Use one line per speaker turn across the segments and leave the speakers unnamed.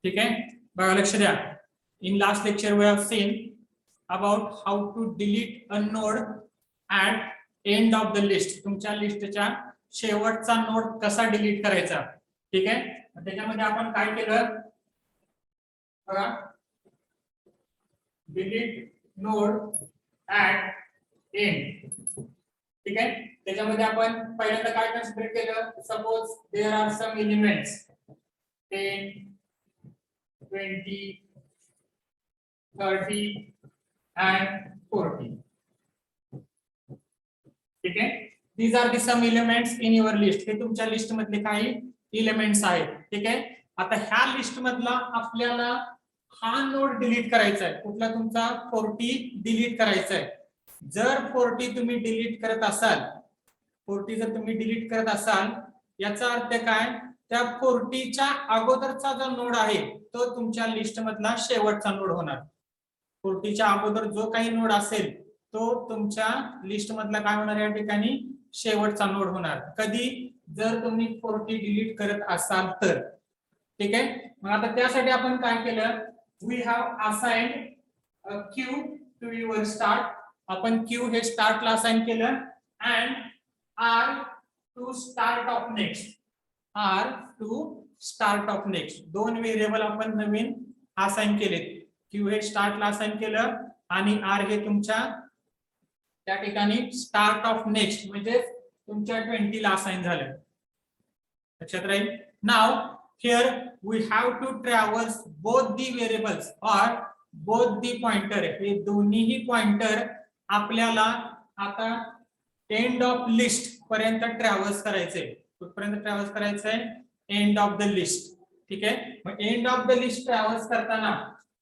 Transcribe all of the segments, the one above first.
ठीक आहे, बघा लक्ष द्या. In last lecture we have seen about how to delete a node at end of the list. तुमच्या लिस्टच्या शेवटचा नोड कसा डिलीट करायचा. ठीक आहे, त्याच्यामध्ये आपण काय केलं बघा, डिलीट नोड ऍट एंड. ठीक आहे, त्याच्यामध्ये आपण पहिल्यांदा काय कन्सिडर केलं, suppose there are some elements 10 20 30 and 40. ठीक आहे, these are the some elements in your list. हे तुमच्या लिस्ट मधले काही एलिमेंट्स आहेत. ठीक आहे, आता ह्या लिस्ट मधला आपल्याला हा नोड डिलीट करायचा आहे. कुठला, तुमचा 40 डिलीट करायचा आहे. जर 40 तुम्ही डिलीट करत असाल, 40 जर तुम्ही डिलीट करत असाल, याचा अर्थ काय, त्या 40च्या अगोदरचा जो नोड आहे तो तुमच्या लिस्ट मधला शेवटचा नोड होणार. 40च्या अगोदर जो काही नोड असेल तो तुमच्या लिस्ट मधला काय होणार, या ठिकाणी शेवटचा नोड होणार. कधी, जर तुम्ही 40 डिलीट करत असाल तर. ठीक आहे, मग आता त्यासाठी आपण काय केलं, we have assigned a Q to your start. आपण क्यू हे स्टार्टला असाइन केलं and R to start of next. R to start of next दोन व्हेरिएबल आपण नवीन असाइन केले. क्यू हे स्टार्टला असाइन केलं आणि आर हे तुमच्या त्या ठिकाणी स्टार्ट ऑफ नेक्स्ट म्हणजे तुमच्या 20 ला असाइन झालं. लक्षात राहील. Now here we have to travels both the variables और बोथ दी पॉइंटर. हे दोन्हीही पॉइंटर आपल्याला आता एंड ऑफ लिस्ट पर्यंत ट्रॅव्हल्स करायचे. कुठपर्यंत ट्रॅव्हल्स करायचंय, एंड ऑफ द लिस्ट. ठीक आहे, मग end of the list travels करताना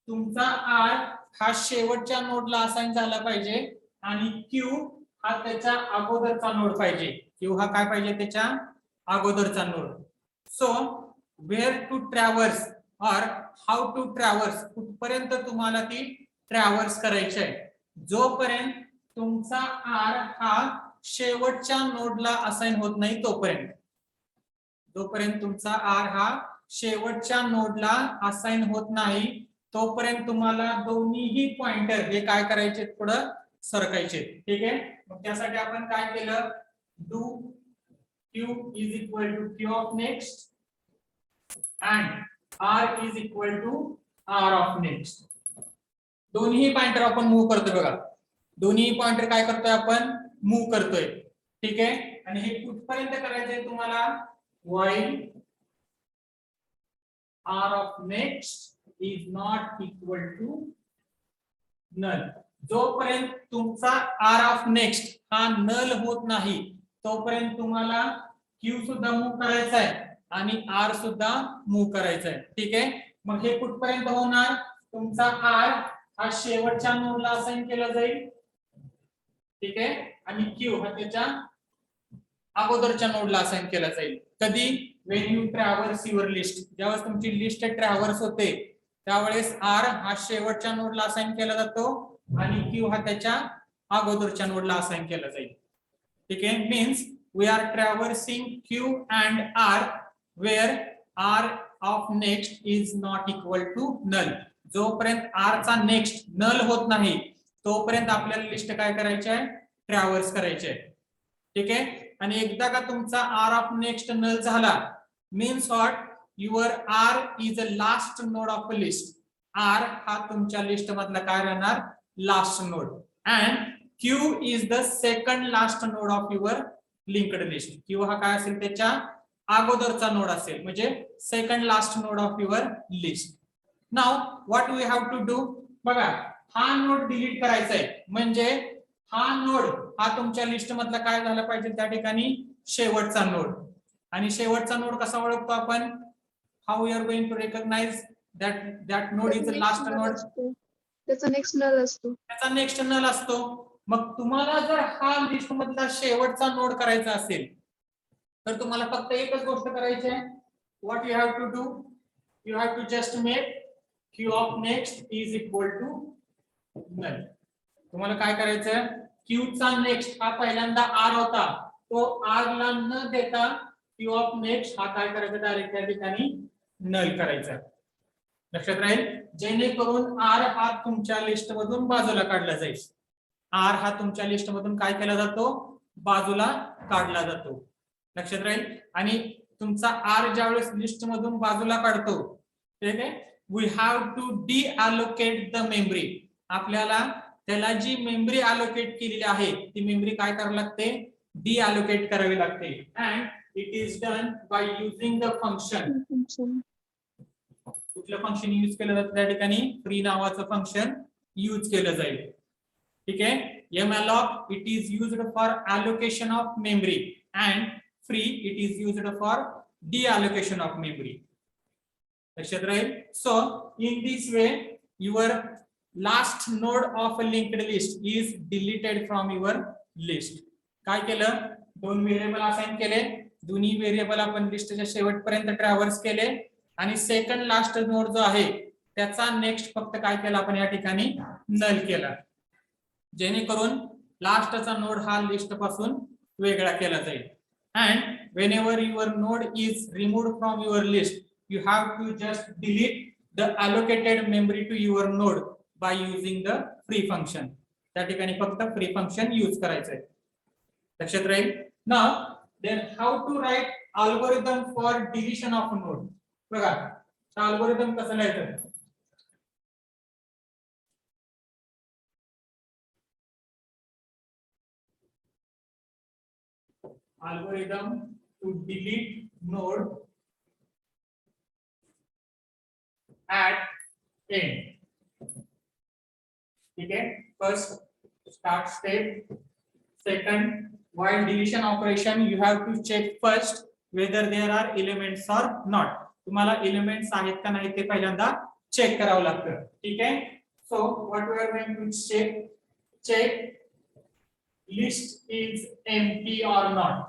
तुमचा आर हा शेवटच्या नोडला असाइन झाला पाहिजे आणि क्यू हा त्याच्या अगोदरचा नोड पाहिजे. क्यू हा काय पाहिजे, त्याच्या अगोदरचा node. So where to travels और हाऊ टू ट्रॅव्हल्स, कुठपर्यंत तुम्हाला ती ट्रॅव्हल्स करायची आहे. जोपर्यंत तुमचा आर हा शेवटच्या नोडला असाइन होत नाही तोपर्यंत. जोपर्यंत तुमचा आर हा शेवटच्या नोडला असाइन होत नाही तोपर्यंत तुम्हाला दोन्हीही पॉइंटर हे काय करायचे, पुढं सरकायचे. ठीक आहे, मग त्यासाठी आपण काय केलं, do Q is equal to Q of next and R is equal to R of next. दोन्ही पॉइंटर आपण मूव्ह करतोय बघा. दोन्ही पॉइंटर काय करतोय, आपण मूव्ह करतोय. ठीक आहे, आणि हे कुठपर्यंत करायचंय तुम्हाला, while r of next is not equal to null. जोपर्यंत तुमचा r of next हा नल होत नाही तोपर्यंत तुम्हाला q सुद्धा मूव्ह करायचा आहे आणि r सुद्धा मूव्ह करायचा आहे. ठीक आहे, मग हे कुठपर्यंत होणार, तुमचा r हा शेवटच्या नोडला असाइन केला जाईल. ठीक आहे, आणि q हा त्याच्या अगोदरच्या नोडला असाइन केला जाईल. कधी, when you traverse your list, ज्यावेळेस तुमची लिस्ट ट्रॅव्हर्स होते त्यावेळेस r हा शेवटच्या नोडला असाइन केला जातो आणि q हा त्याच्या अगोदरच्या नोडला असाइन केला जाईल. ठीक आहे, means we are traversing q and r where r of next is not equal to null. जोपर्यंत r चा नेक्स्ट नल होत नाही तोपर्यंत आपल्याला लिस्ट काय करायची आहे, ट्रॅव्हर्स करायची आहे. ठीक आहे, आणि एकदा का तुमचा r ऑफ नेक्स्ट नल झाला, means what, your r is a last node of a list. r हा तुमच्या लिस्ट मधला काय राहणार, last node. And q is the second last node of your linked list. q हा काय असेल, त्याच्या अगोदरचा नोड असेल, म्हणजे second last node of your list. Now what we have to do, बघा हा नोड डिलीट करायचा आहे म्हणजे हा नोड हा तुमच्या लिस्ट मधला काय झाला पाहिजे, त्या ठिकाणी शेवटचा नोड. आणि शेवटचा नोड कसा ओळखतो आपण, how we are going to recognise that node is the last node,
त्याचा नेक्स्ट नल असतो.
त्याचा नेक्स्ट नल असतो. मग तुम्हाला जर हा लिस्ट मधला शेवटचा नोड करायचा असेल तर तुम्हाला फक्त एकच गोष्ट करायची आहे. What you have to do, you have to just make Q of next is equal to null. तुम्हाला काय करायचं, क्यू चा नेक्स्ट हा पहिल्यांदा r होता, तो r ला न देता क्यू ऑफ नेक्स्ट हा काय करायचा, डायरेक्ट त्या ठिकाणी नल करायचा. लक्षात राहील, जेणेकरून आर हा तुमच्या लिस्ट मधून बाजूला काढला जाईल. आर हा तुमच्या लिस्ट मधून काय केला जातो, बाजूला काढला जातो. लक्षात राहील. आणि तुमचा आर ज्यावेळेस लिस्ट मधून बाजूला काढतो, ठीक आहे, we have to deallocate the memory. आपल्याला त्याला जी मेमरी अलोकेट केलेली आहे ती मेमरी काय करावी लागते, डिअलोकेट करावी लागते. And it is done by using the function. कुठलं फंक्शन यूज केलं जातं त्या ठिकाणी, फ्री नावाचं फंक्शन यूज केलं जाईल. ठीक आहे. malloc it is used for allocation of memory and free it is used for deallocation of memory. लक्षात राहील. So in this way your last node of a linked list is deleted from your list. काय केलं, दोन variable assign केले, दोन्ही variable आपण लिस्टच्या शेवटपर्यंत ट्रॅव्हर्स केले आणि सेकंड लास्ट नोड जो आहे त्याचा नेक्स्ट फक्त काय केला आपण या ठिकाणी नल केला, जेणेकरून लास्टचा नोड हा लिस्ट पासून वेगळा केला जाईल. And whenever your node is removed from your list you have to just delete the allocated memory to your node by using the free function. त्या ठिकाणी फक्त फ्री फंक्शन यूज करायचं आहे. लक्षात राहील. Now then how to write algorithm for deletion of node. बघा algorithm कसं लिहायचं, algorithm to delete node at end. ठीक है, first start step, second while deletion operation you have to check first whether there are elements or not. तुम्हाला elements आहेत का नाही ते पहिल्यांदा चेक करावं लागतं. ठीक आहे. So what we are going to check list is empty or not.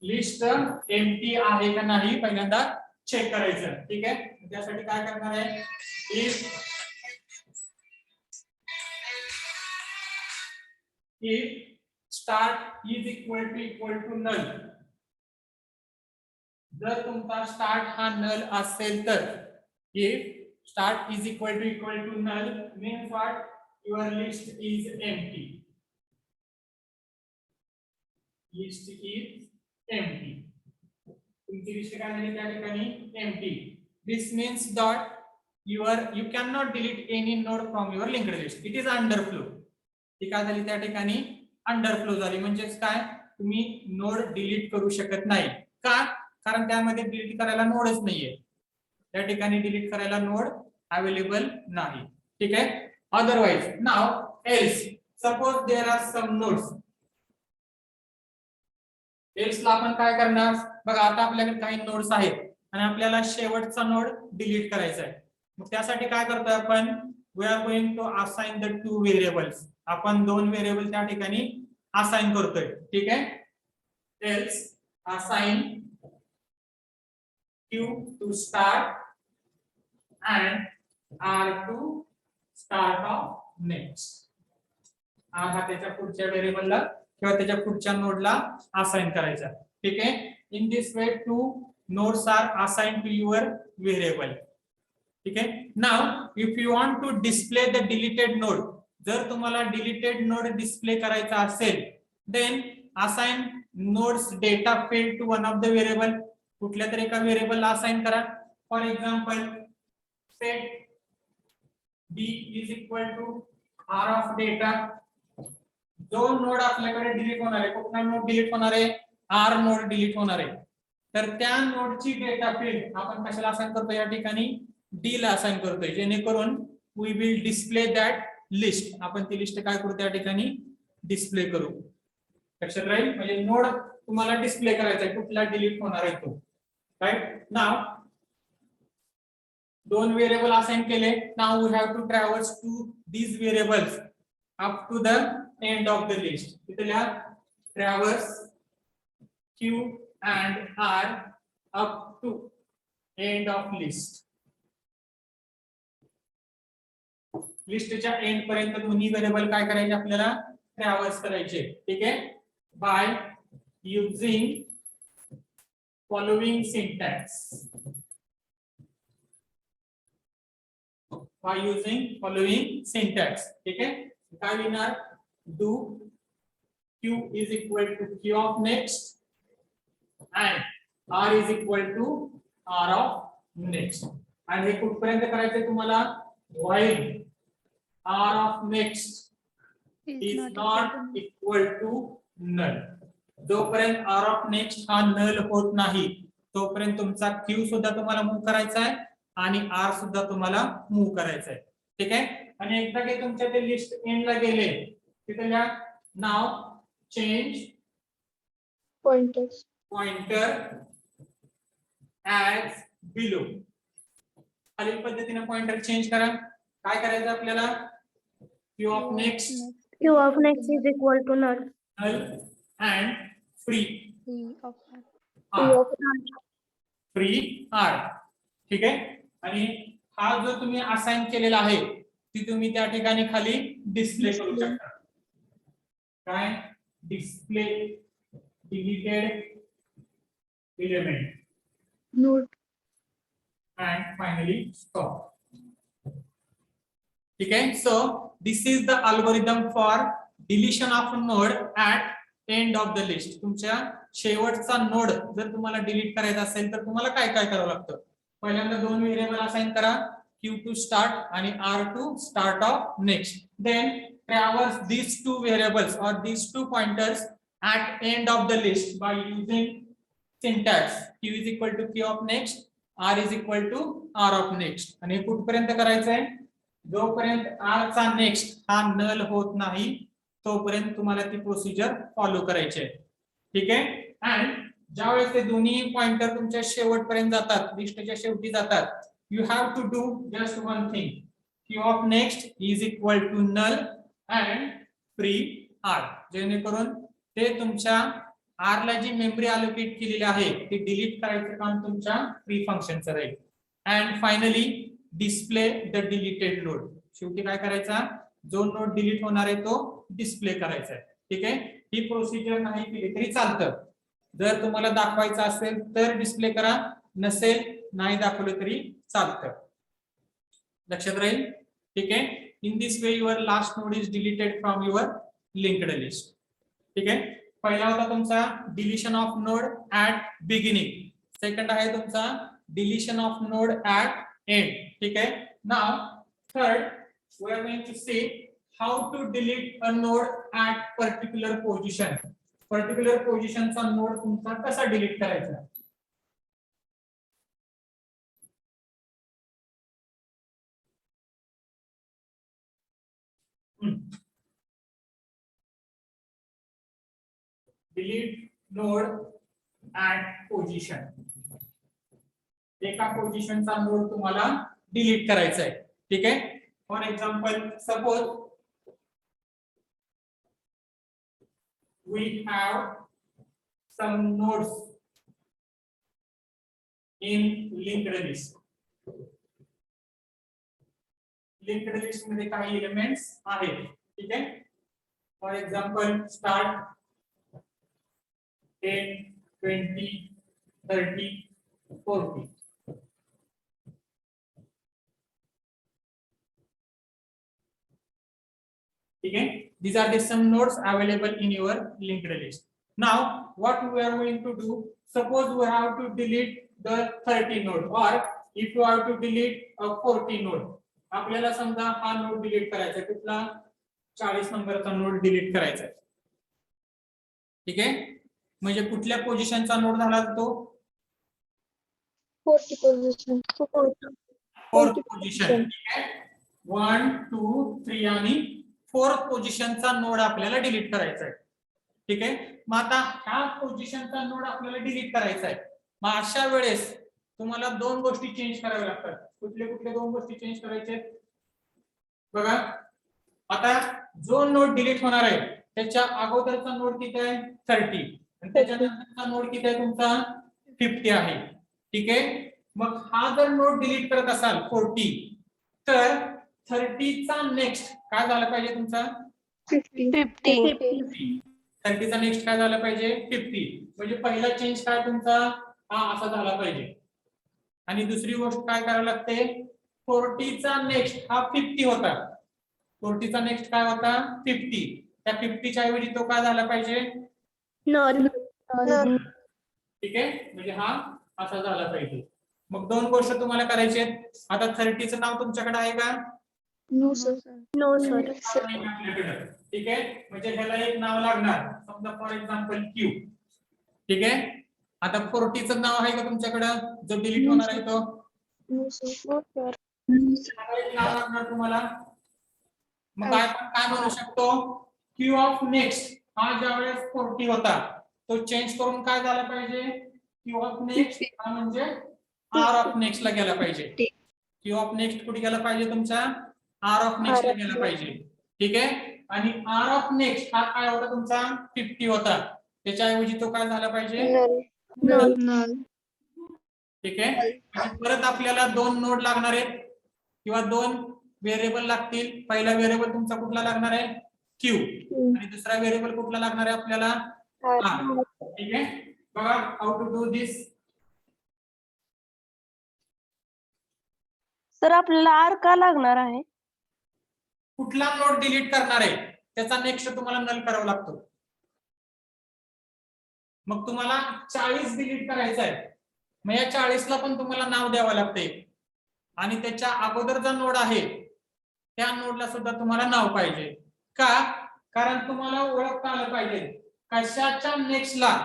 List empty आहे का नाही पहिल्यांदा चेक करायचं. ठीक आहे. त्यासाठी काय करणार आहे, if start is equal to null. जर तुमचा स्टार्ट हा नल असेल तर, if start is equal to null means what, your list is empty. List is empty. तुमची लिस्ट काय झाली त्या ठिकाणी, empty. This means that you cannot delete any node from your linked list. It is underflow. ती काय झाली त्या ठिकाणी, अंडरफ्लो झाली. म्हणजेच काय, तुम्ही नोड डिलीट करू शकत नाही. का, कारण त्यामध्ये डिलीट करायला नोडच नाहीये. त्या ठिकाणी डिलीट करायला नोड अवेलेबल नाही. ठीक आहे. Otherwise now else suppose there are some nodes. Else ला आपण काय करणार, बघा आता आपल्याकडे काही नोड्स आहेत आणि आपल्याला शेवटचा नोड डिलीट करायचा आहे. मग त्यासाठी काय करतोय आपण, we are going to assign the two variables. आपण दोन व्हेरिएबल त्या ठिकाणी असाइन करतोय. ठीक आहे. Else assign Q to start and R to start of next. R हा त्याच्या पुढच्या व्हेरिएबलला किंवा त्याच्या पुढच्या नोडला असाइन करायचा. ठीक आहे. In this way two nodes are assign to your variable. ठीक आहे. Now if you want to display the deleted node, जर तुम्हाला डिलीटेड नोड डिस्प्ले करायचा असेल, then assign nodes data field to one of the variable. कुठल्या तरी एका व्हेरिएबलला असाइन करा. For example set d is equal to r of data. जो नोड आपल्याकडे डिलीट होणार आहे, कुठला नोड डिलीट होणार आहे, r नोड डिलीट होणार आहे, तर त्या नोडची डेटा फील्ड आपण कशाला असाइन करतो, या ठिकाणी d ला असाइन करतोय, जेणेकरून we will display that list. आपण ती लिस्ट काय करू, त्या ठिकाणी डिस्प्ले करू. लक्षात राहील. म्हणजे नोड तुम्हाला डिस्प्ले करायचा आहे, कुठला डिलीट होणार आहे तो. Right now दोन व्हेरिएबल असाइन केले. Now we have to traverse to these variables up to the end of the list. इथल्या traverse Q and R up to end of list. लिस्टच्या एंड पर्यंत दोन्ही व्हेरिएबल काय करायचे, आपल्याला ट्रॅव्हर्स करायचे. ठीक आहे. By using following syntax. by using following syntax. ठीक आहे, काय लिहिणार? Do q is equal to q of next and r is equal to r of next. आणि हे कुठपर्यंत करायचंय तुम्हाला? while r of next is not equal to null. जोपर्यंत r of next हा null होत नाही तोपर्यंत तुमचा q सुद्धा तुम्हाला मूव्ह करायचा आहे आणि r सुद्धा तुम्हाला मूव्ह करायचा आहे. ठीक आहे, आणि एकदा की तुमच्या ते लिस्ट एंडला गेले तिथे या नाव चेंज पॉइंटर ऍज बिलो. खालील पद्धतीने पॉइंटर चेंज करा. काय करायचं आपल्याला? q of next
is equal to null.
and free r. ठीक आहे, आणि हा जो तुम्ही असाइन केलेला आहे ती तुम्ही त्या ठिकाणी खाली डिस्प्ले करू शकता. काय? Display deleted element
node
and finally stop. ठीक आहे, so this is the algorithm for deletion of node at end of the list. तुमच्या शेवटचा नोड जर तुम्हाला डिलीट करायचा असेल तर तुम्हाला काय काय करावं लागतं? पहिल्यांदा दोन व्हेरिएबल असाइन करा, q to start आणि r to start of next. Then traverse these two variables or these two pointers at end of the list by using syntax q is equal to q of next, r is equal to r of next. आणि हे कुठपर्यंत करायचं आहे? जोपर्यंत r चा next हा null होत नाही तोपर्यंत तुम्हाला ती प्रोसिजर फॉलो करायची आहे. ठीक आहे, आणि ज्यावेळेस ते दोन्ही पॉइंटर तुमच्या शेवटपर्यंत जातात, लिस्टच्या शेवटी जातात, you have to do just one thing, q of next is equal to null and free r. जेणेकरून ते तुमच्या r ला जी मेमरी अलोकेट केलेली आहे ती डिलीट करायचं काम तुमच्या फ्री फंक्शनचं राहील. And finally display the deleted node. शेवटी काय करायचा? जो नोड डिलीट होणार आहे तो डिस्प्ले करायचा आहे. ठीक आहे, ही प्रोसिजर नाही केली तरी चालतं. जर तुम्हाला दाखवायचं असेल तर डिस्प्ले करा, नसेल नाही दाखवलं तरी चालतं. लक्षात राहील. ठीक आहे, in this way your last node is deleted from your linked list. ठीक आहे, पहिला होता तुमचा deletion of node at beginning, second आहे तुमचा deletion of node at end. ठीक आहे, now third we are going to see how to delete a node at particular position. Particular पोझिशनचा नोड तुमचा कसा डिलीट करायचा? delete node at position. एका पोझिशनचा node तुम्हाला डिलीट करायचा आहे. ठीक आहे, for example suppose we have some nodes in linked list. linked list मध्ये काही एलिमेंट्स आहेत. ठीक आहे, फॉर एक्झाम्पल स्टार्ट 10, 20, 30, 40. ठीक है, these are the some nodes available in your linked list. Now what we are going to do, suppose we have to delete the 30 node or if you have to delete a 40 node. आपल्याला समजा हा node delete करायचा आहे, कुठला? 40 नंबरचा node delete करायचा आहे. ठीक आहे, म्हणजे कुठल्या पोझिशनचा नोड झाला तो?
Fourth position.
Fourth position. 1, 2, 3 आणि फोर्थ पोझिशनचा नोड आपल्याला डिलीट करायचा आहे. ठीक आहे, मग आता ह्या पोझिशनचा नोड आपल्याला डिलीट करायचा आहे. मग अशा वेळेस तुम्हाला दोन गोष्टी चेंज कराव्या लागतात. कुठले कुठले दोन गोष्टी चेंज करायचे बघा. आता जो नोड डिलीट होणार आहे त्याच्या अगोदरचा नोड किती आहे? 30. आणि त्याच्यानंतरचा नोड किती आहे तुमचा? 50 आहे. ठीक आहे, मग हा जर नोड डिलीट करत असाल 40 तर 30 चा नेक्स्ट काय झालं पाहिजे तुमचा?
50.
30 चा नेक्स्ट काय झालं पाहिजे? 50. म्हणजे पहिला चेंज काय तुमचा? हा असा झाला पाहिजे. आणि दुसरी गोष्ट काय करावी लागते? 40चा नेक्स्ट हा 50 होता. 40चा नेक्स्ट काय होता 50. त्या 50च्या ऐवजी तो काय झाला पाहिजे
नल
ठीक आहे. म्हणजे हा असा झाला पाहिजे. मग दोन गोष्ट तुम्हाला करायची आहेत. आता 30चं नाव तुमच्याकडे आहे का
नो सर.
नो सर
नाही आपल्याकडे. ठीक आहे. म्हणजे ह्याला एक नाव लागणार. समजा फॉर एक्झाम्पल क्यू. ठीक आहे. आता 40चं नाव आहे का तुमच्याकडे जो डिलीट होणार आहे तो
नो सर.
त्याला एक नाव लागणार तुम्हाला. मग काय म्हणू शकतो क्यू ऑफ नेक्स्ट हा ज्यावेळेस 40 होता तो चेंज करून काय झाला पाहिजे क्यू ऑफ नेक्स्ट हा म्हणजे आर ऑफ नेक्स्ट ला गेला पाहिजे. क्यू ऑफ नेक्स्ट कुठे गेला पाहिजे तुमचा आर ऑफ नेक्स्ट ला गेला पाहिजे. ठीक आहे. आणि आर ऑफ नेक्स्ट हा काय होता तुमचा 50 होता. त्याच्याऐवजी तो काय झाला पाहिजे
नल.
ठीक आहे. म्हणजे परत आपल्याला दोन नोड लागणार आहेत किंवा दोन व्हेरिएबल लागतील. पहिला व्हेरिएबल तुमचा कुठला लागणार आहे क्यू आणि दुसरा व्हेरिएबल कुठला लागणार आहे आपल्याला आर. ठीक आहे. बघा how to do this.
Sir आपल्याला आर का लागणार आहे
कुठला नोड डिलीट करणार आहे त्याचा नेक्स्ट तुम्हाला नल करावा लागतो. मग तुम्हाला 40 डिलीट करायचा आहे. मग या 40ला पण तुम्हाला नाव द्यावं लागते आणि त्याच्या अगोदर जो नोड आहे त्या नोडला सुद्धा तुम्हाला नाव पाहिजे. का कारण तुम्हाला ओळखता आलं पाहिजे कशाच्या नेक्स्टला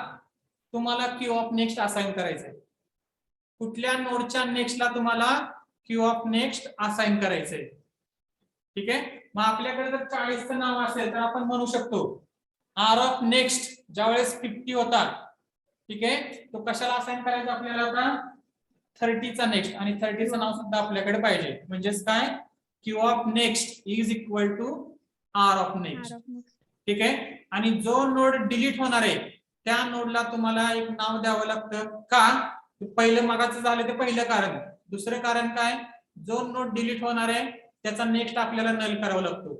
तुम्हाला क्यू ऑफ नेक्स्ट असाइन करायचंय. कुठल्या नोडच्या नेक्स्टला तुम्हाला क्यू ऑफ नेक्स्ट असाइन करायचंय. ठीक आहे. मग आपल्याकडे जर 40चं नाव असेल तर आपण म्हणू शकतो आर ऑफ नेक्स्ट ज्यावेळेस 50 होता ठीक आहे तो कशाला असाइन करायचा आपल्याला आता 30चा नेक्स्ट आणि 30चं नाव सुद्धा आपल्याकडे पाहिजे. म्हणजेच काय Q of next is equal to R of next. ठीक आहे. आणि जो नोड डिलीट होणार आहे त्या नोडला तुम्हाला एक नाव द्यावं लागतं. का पहिलं मागाचं झालं ते पहिलं कारण. दुसरं कारण काय जो नोड डिलीट होणार आहे त्याचा नेक्स्ट आपल्याला नल करावा लागतो.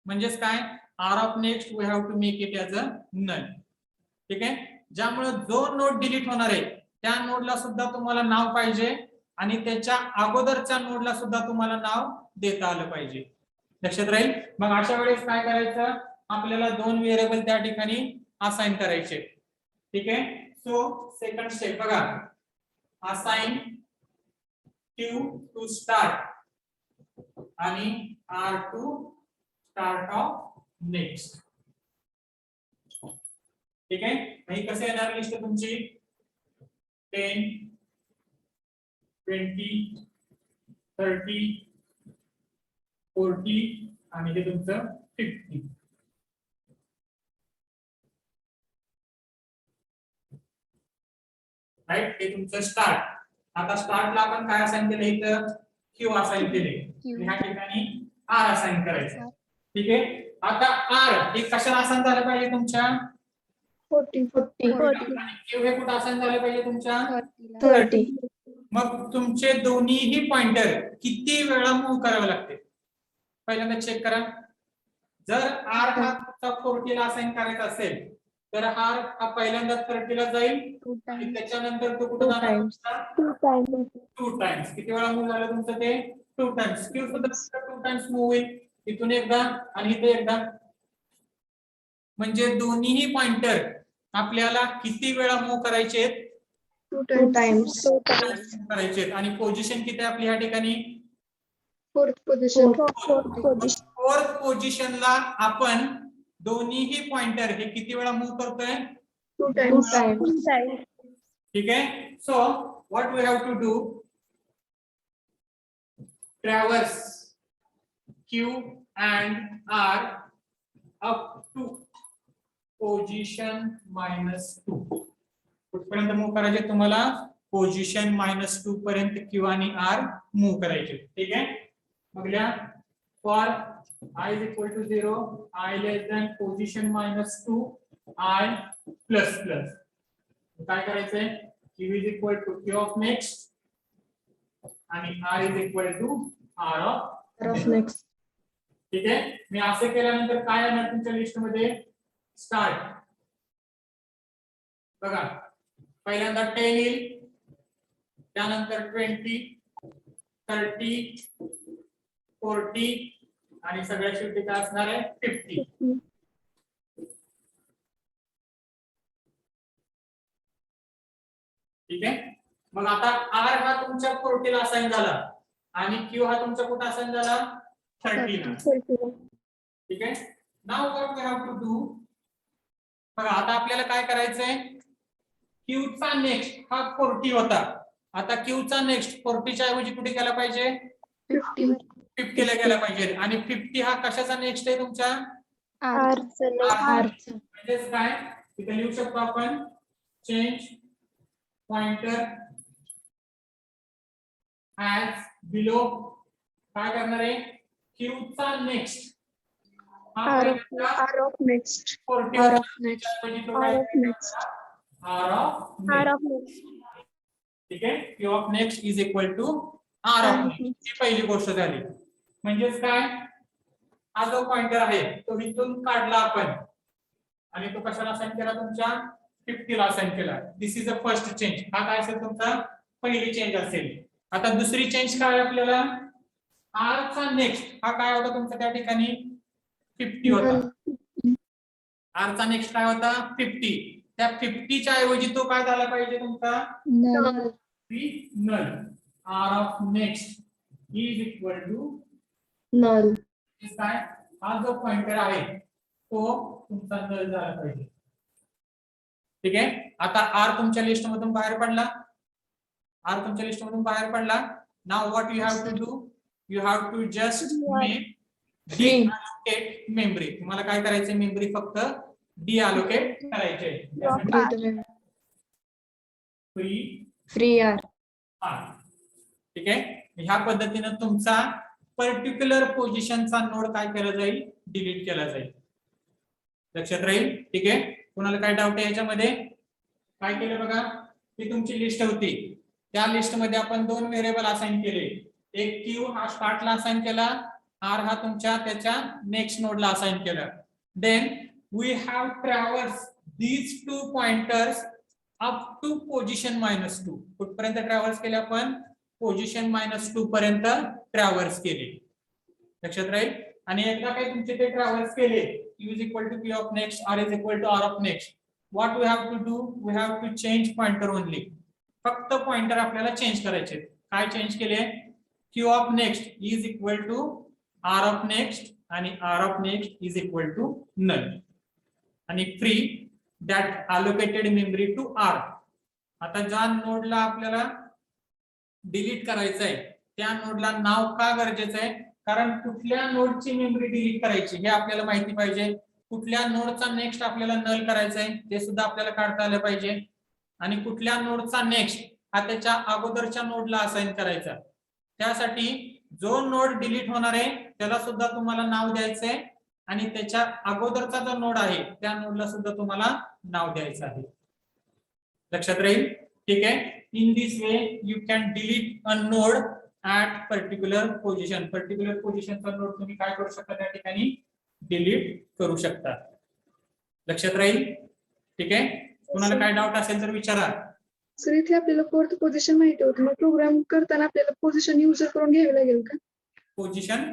म्हणजेच काय R of next we have to make it as a null. ठीक आहे. ज्यामुळे जो नोड डिलीट होणार आहे त्या नोडला सुद्धा तुम्हाला नाव पाहिजे आणि त्याच्या अगोदरच्या नोडला सुद्धा तुम्हाला नाव देता आलं पाहिजे. लक्षात राहील. मग अशा वेळेस काय करायचं आपल्याला दोन व्हेरिएबल त्या ठिकाणी असाइन करायचे. ठीक आहे. सो सेकंड स्टेप बघा असाइन क्यू टू स्टार्ट आणि R to start of next. ठीक आहे. ही कसे येणार लिस्ट तुमची 10 20 30 40 आणि हे तुमचं 50. राईट. हे तुमचं स्टार्ट. आता स्टार्टला आपण काय असाइन केलं इथं क्यू असाइन केले. ह्या ठिकाणी आर असाइन करायचं. ठीक आहे. आता आर हे कशाला असाइन झालं पाहिजे तुमच्या
40.
क्यू हे कुठं असाइन झालं पाहिजे तुमच्या
30.
मग तुमचे दोन्हीही पॉइंटर किती वेळा मूव्ह करावे लागते पहिल्यांदा चेक करा. जर आर हा 40 ला असाइन करायचा असेल तर आर हा पहिल्यांदा 30 ला जाईल आणि त्याच्यानंतर तो कुठे जाणार 2 टाइम्स. किती वेळा मूव्ह झालं तुमचं ते 2 टाइम्स. क्यू सुद्धा 2 टाइम्स मूव्ह होईल. इथून एकदा आणि इथे एकदा. म्हणजे दोन्हीही पॉइंटर आपल्याला किती वेळा मूव्ह करायचे
2 times.
करायचे आणि पोझिशन किती आहे आपली या ठिकाणी
4th position.
फोर्थ पोझिशनला आपण दोन्हीही पॉइंटर हे किती वेळा मूव्ह करतोय
2 times.
ठीक आहे. So what we have to do traverse Q and R up to position -2. कुठपर्यंत मूव्ह करायचे तुम्हाला पोझिशन -2 पर्यंत क्यू आणि आर मूव्ह करायचे. ठीक आहे. मग लिहा for I is equal to 0, I less than position -2, I plus plus. काय करायचंय Q is equal to Q of next आणि R is equal to R of
next.
ठीक आहे. मी असे केल्यानंतर काय येणार तुमच्या लिस्ट मध्ये स्टार्ट बघा पहिल्यांदा 10 येईल त्यानंतर 20 30 40 आणि सगळ्या शेवटी काय असणार आहे 50. ठीक आहे. मग आता R हा तुमच्या 40 ला असाइन झाला आणि Q हा तुमचा कुठे असाइन झाला 30 ला. ठीक आहे. Now what we have to do, बघा आता आपल्याला काय करायचंय, Q चा नेक्स्ट हा 40 होता. आता Q चा नेक्स्ट 40 च्या ऐवजी कुठे गेला पाहिजे 50 ला गेला पाहिजे. आणि 50 हा कशाचा नेक्स्ट आहे तुमच्या
R
म्हणजेच काय इथे लिहू शकतो आपण, चेंज पॉइंटर ऍज बिलो. काय करणार आहे, Q चा नेक्स्ट हा पहिल्यांदा
R of next.
40
R
होता.
of next.
त्याऐवजी तो
R
काय
of next.
R of
R
next.
of next.
ठीक आहे. Q of next is equal to R of next. ही पहिली गोष्ट झाली. म्हणजेच काय, हा जो पॉइंटर आहे तो इथून काढला आपण आणि तो कशाला असाइन केला तुमच्या 50 ला असाइन केला. दिस इज अ फर्स्ट चेंज. हा काय असेल तुमचा पहिली चेंज असेल. आता दुसरी चेंज काय आपल्याला, R चा नेक्स्ट हा काय होता तुमचा त्या ठिकाणी 50 होता. R चा नेक्स्ट काय होता 50. त्या 50 च्या ऐवजी तो काय झाला पाहिजे तुमचा
Null.
Null. R of next is equal to
Null.
काय, हा जो पॉइंटर आहे तो तुमचा नल झाला पाहिजे. ठीक आहे. आता R तुमच्या लिस्ट मधून बाहेर पडला. R तुमच्या लिस्ट मधून बाहेर पडला. Now what you have to do, you have to just make deallocate memory. तुम्हाला काय करायचं, मेमरी फक्त डिअलोकेट करायची आहे.
Free R.
ठीक आहे. ह्या पद्धतीने तुमचा पर्टिक्युलर पोझिशनचा नोड काय केला जाईल, डिलीट केला जाईल. लक्षात राहील. ठीक आहे. कुणाला काय डाऊट आहे याच्यामध्ये, काय केलं बघा, ही तुमची लिस्ट होती. त्या लिस्ट मध्ये आपण दोन व्हेरिएबल असाइन केले. एक Q हा स्टार्टला असाइन केला, R हा तुमच्या त्याच्या नेक्स्ट नोडला असाइन केला. Then we have traverse these two pointers up to position -2. कुठपर्यंत ट्रॅव्हर्स केले आपण, पोझिशन -2 पर्यंत ट्रॅव्हर्स केले. लक्षात राहील. आणि एकदा काही तुमचे ते ट्रॅव्हर्स केले, Q is equal to P of next, R is equal to R of next. What we have to do, we have to change pointer only. फक्त पॉइंटर आपल्याला चेंज करायचे. काय चेंज केले, Q of next is equal to R of next आणि R of next is equal to null. आणि free that allocated memory to R. आता ज्या नोडला आपल्याला डिलीट करायचं आहे त्या नोडला नाव का गरजेचं आहे, कारण कुठल्या नोडची मेमरी डिलीट करायची हे आपल्याला माहिती पाहिजे. कुठल्या नोडचा नेक्स्ट आपल्याला नल करायचा आहे ते सुद्धा आपल्याला काढता आलं पाहिजे. आणि कुठल्या नोडचा नेक्स्ट हा त्याच्या अगोदरच्या नोडला असाइन करायचा. त्यासाठी जो नोड डिलीट होणार आहे त्याला सुद्धा तुम्हाला नाव द्यायचं आहे आणि त्याच्या अगोदरचा जो नोड आहे त्या नोडला सुद्धा तुम्हाला नाव द्यायचं आहे. लक्षात राहील. ठीक आहे. In this way you can delete a node at particular position. Particular पोझिशनचा नोड तुम्ही काय करू शकता, त्या ठिकाणी डिलीट करू शकता. लक्षात राहील. ठीक आहे. कुणाला काय डाऊट असेल तर विचारा.
सर इथे आपल्याला फोर्थ पोझिशन माहिती होती, मग प्रोग्राम करताना आपल्याला पोझिशन युजर कडून घ्यावी लागेल का?
पोझिशन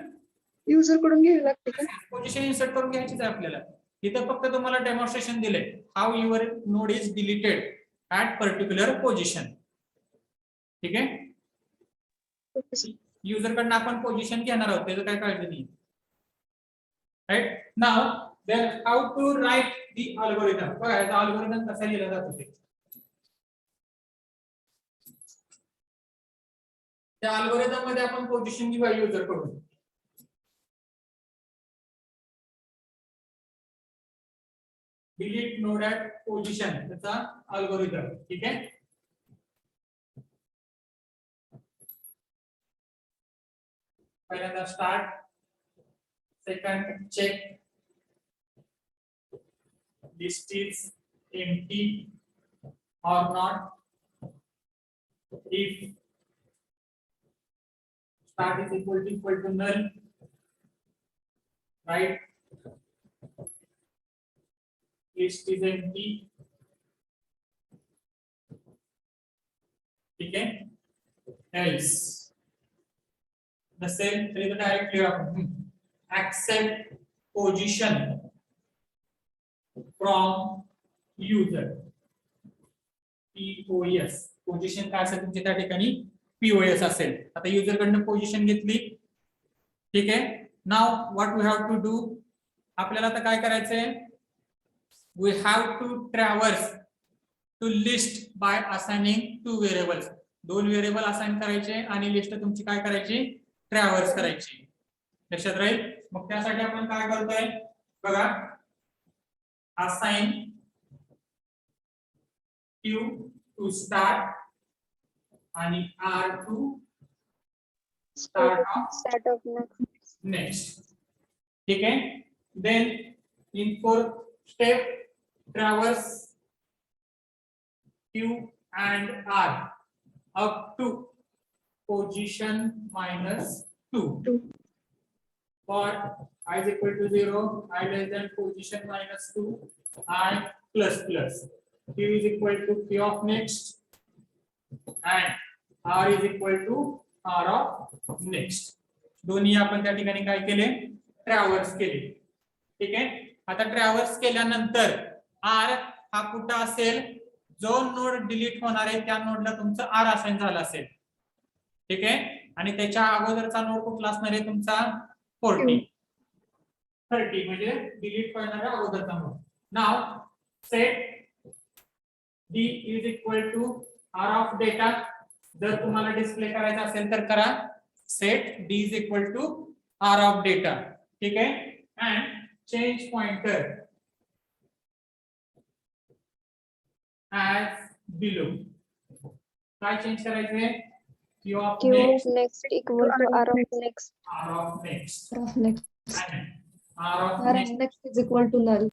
युजर कडून घ्यावी लागते का?
पोझिशन इन्सर्ट करून घ्यायचीच आहे आपल्याला. इथं फक्त तुम्हाला डेमॉन्स्ट्रेशन दिले how your node is deleted at particular position. ठीक आहे. युजर कडनं आपण पोझिशन घेणार आहोत, त्याचं काय काळजी नाही. Right. Now then how to write the algorithm. बघा याचा अल्गोरिदम कसा लिहिला जातो ते. त्या अल्गोरिदम मध्ये आपण पोझिशन घेऊया युजर कडून. डिलीट नोड ऍट पोझिशन त्याचा अल्गोरिदम. ठीक आहे. पहिल्यांदा start, second check list is empty or not. If start is equal to null, right? List is empty. ठीक है. Else नसेल तरी तर डायरेक्ट क्लिअर आपण accept position from user POS position काय असेल तुमच्या त्या ठिकाणी POS असेल. आता युजर कडनं पोझिशन घेतली, ठीक आहे. Now what we have to do, आपल्याला आता काय करायचंय, we have to traverse to list by assigning 2 variables. 2 variable assign करायचे आणि लिस्ट तुमची काय करायची, ट्रॅव्हर्स करायची. लक्षात राहील. मग त्यासाठी आपण काय करतोय बघा, असाइन Q टू स्टार्ट आणि R to
start of
next. ठीक आहे. Then in 4th step traverse Q and R up to position -2 for I is equal to 0, I less than position -2, I plus plus. Q is equal to Q of next and R is equal to R of next. दोन्ही आपण त्या ठिकाणी काय केले, traverse केले. ठीक आहे. आता ट्रॅव्हर्स केल्यानंतर R हा कुठं असेल, जो नोड डिलीट होणार आहे त्या नोडला तुमचं R असाइन झालं असेल. ठीक आहे. आणि त्याच्या अगोदरचा नोड कुठला असणार आहे तुमचा 30 म्हणजे डिलीट करणारा अगोदरचा node. Now set D is equal to R of data. जर तुम्हाला डिस्प्ले करायचा असेल तर करा set D is equal to R of data. ठीक आहे. and change pointer as below. काय चेंज करायचे, Q of
next equal to R of next.
R of next
R of next.
and R of
R of
next
next is equal to null.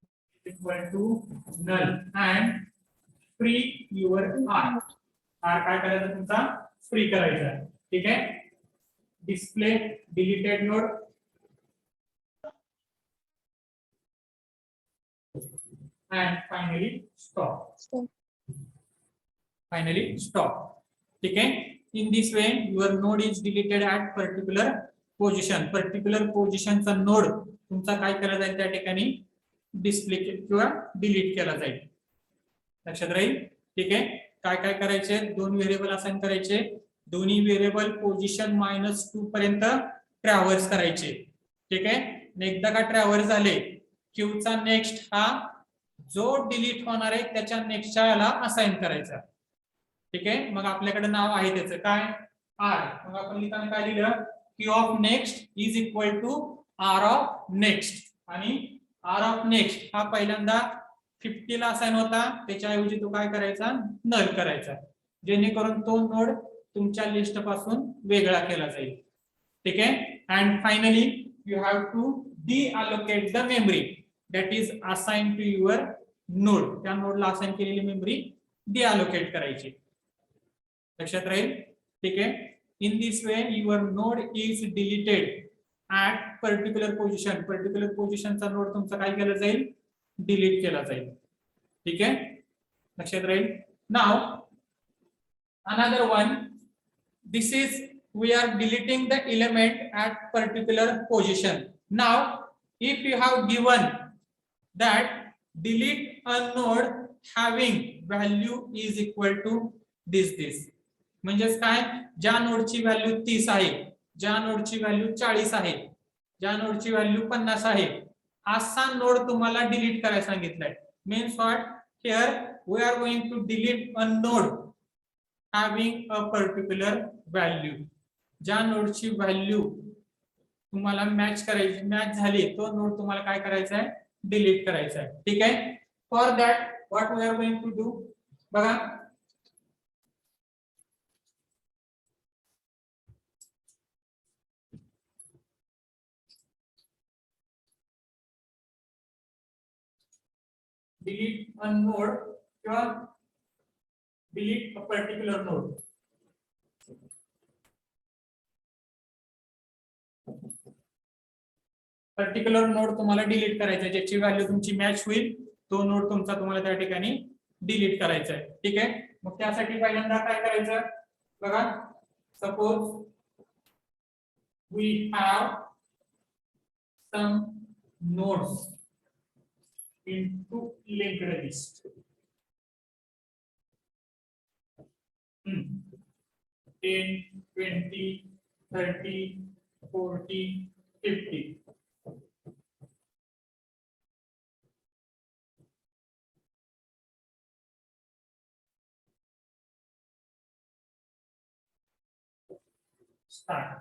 equal to null and free your R. R काय करायचं तुमचा, free करायचा. ठीक आहे. Display deleted node and finally stop. Finally stop. ठीक आहे. In this way your node is deleted at particular position. Particular position चा node तुमचा काय केला जाईल, त्या ठिकाणी डिस्प्ले किंवा डिलीट केला जाईल. लक्षात राहील. ठीक आहे. काय काय करायचे, 2 व्हेरिएबल असाइन करायचे, दोन्ही व्हेरिएबल पोझिशन -2 पर्यंत ट्रॅव्हर्स करायचे. ठीक आहे. एकदा का ट्रॅव्हर्स झाले, Q चा नेक्स्ट हा जो डिलीट होणार आहे त्याच्या नेक्स्टच्या याला असाइन करायचा. ठीक आहे. मग आपल्याकडे नाव आहे त्याचं काय, R. मग आपण लिहिताना काय लिहिलं, Q of next is equal to R of next. आणि R ऑफ नेक्स्ट हा पहिल्यांदा 50 ला असाइन होता, त्याच्याऐवजी तो काय करायचा, नल करायचा, जेणेकरून तो नोड तुमच्या लिस्ट पासून वेगळा केला जाईल. ठीक आहे. And finally you have to deallocate the memory that is assigned to your node. त्या नोडला असाइन केलेली मेमरी डिअलोकेट करायची. लक्षात राहील. ठीक आहे. In this way your node is deleted at particular position. Particular पोझिशनचा नोड तुमचा काय केला जाईल, डिलीट केला जाईल. ठीक आहे. लक्षात राहील. नाव another one, this is we are deleting the element at particular position. Now if you have given that delete a node having value is equal to this. म्हणजेच काय, ज्या नोडची व्हॅल्यू 30 आहे, ज्या नोडची व्हॅल्यू 40 आहे, ज्या नोडची व्हॅल्यू 50 आहे, असा नोड तुम्हाला डिलीट करायला सांगितलंय. Means what, here we are going to delete a node having a particular value. ज्या नोडची व्हॅल्यू तुम्हाला मॅच करायची, मॅच झाली, तो नोड तुम्हाला काय करायचा आहे, डिलीट करायचा आहे. ठीक आहे. For that what we are going to do, बघा delete a node किंवा delete a particular node. Particular node तुम्हाला डिलीट करायचा आहे, ज्याची व्हॅल्यू तुमची मॅच होईल तो नोड तुमचा तुम्हाला त्या ठिकाणी डिलीट करायचा आहे. ठीक आहे. मग त्यासाठी पहिल्यांदा काय करायचं बघा, suppose we have some nodes into linked list. 10, 20, 30, 40, 50. Start.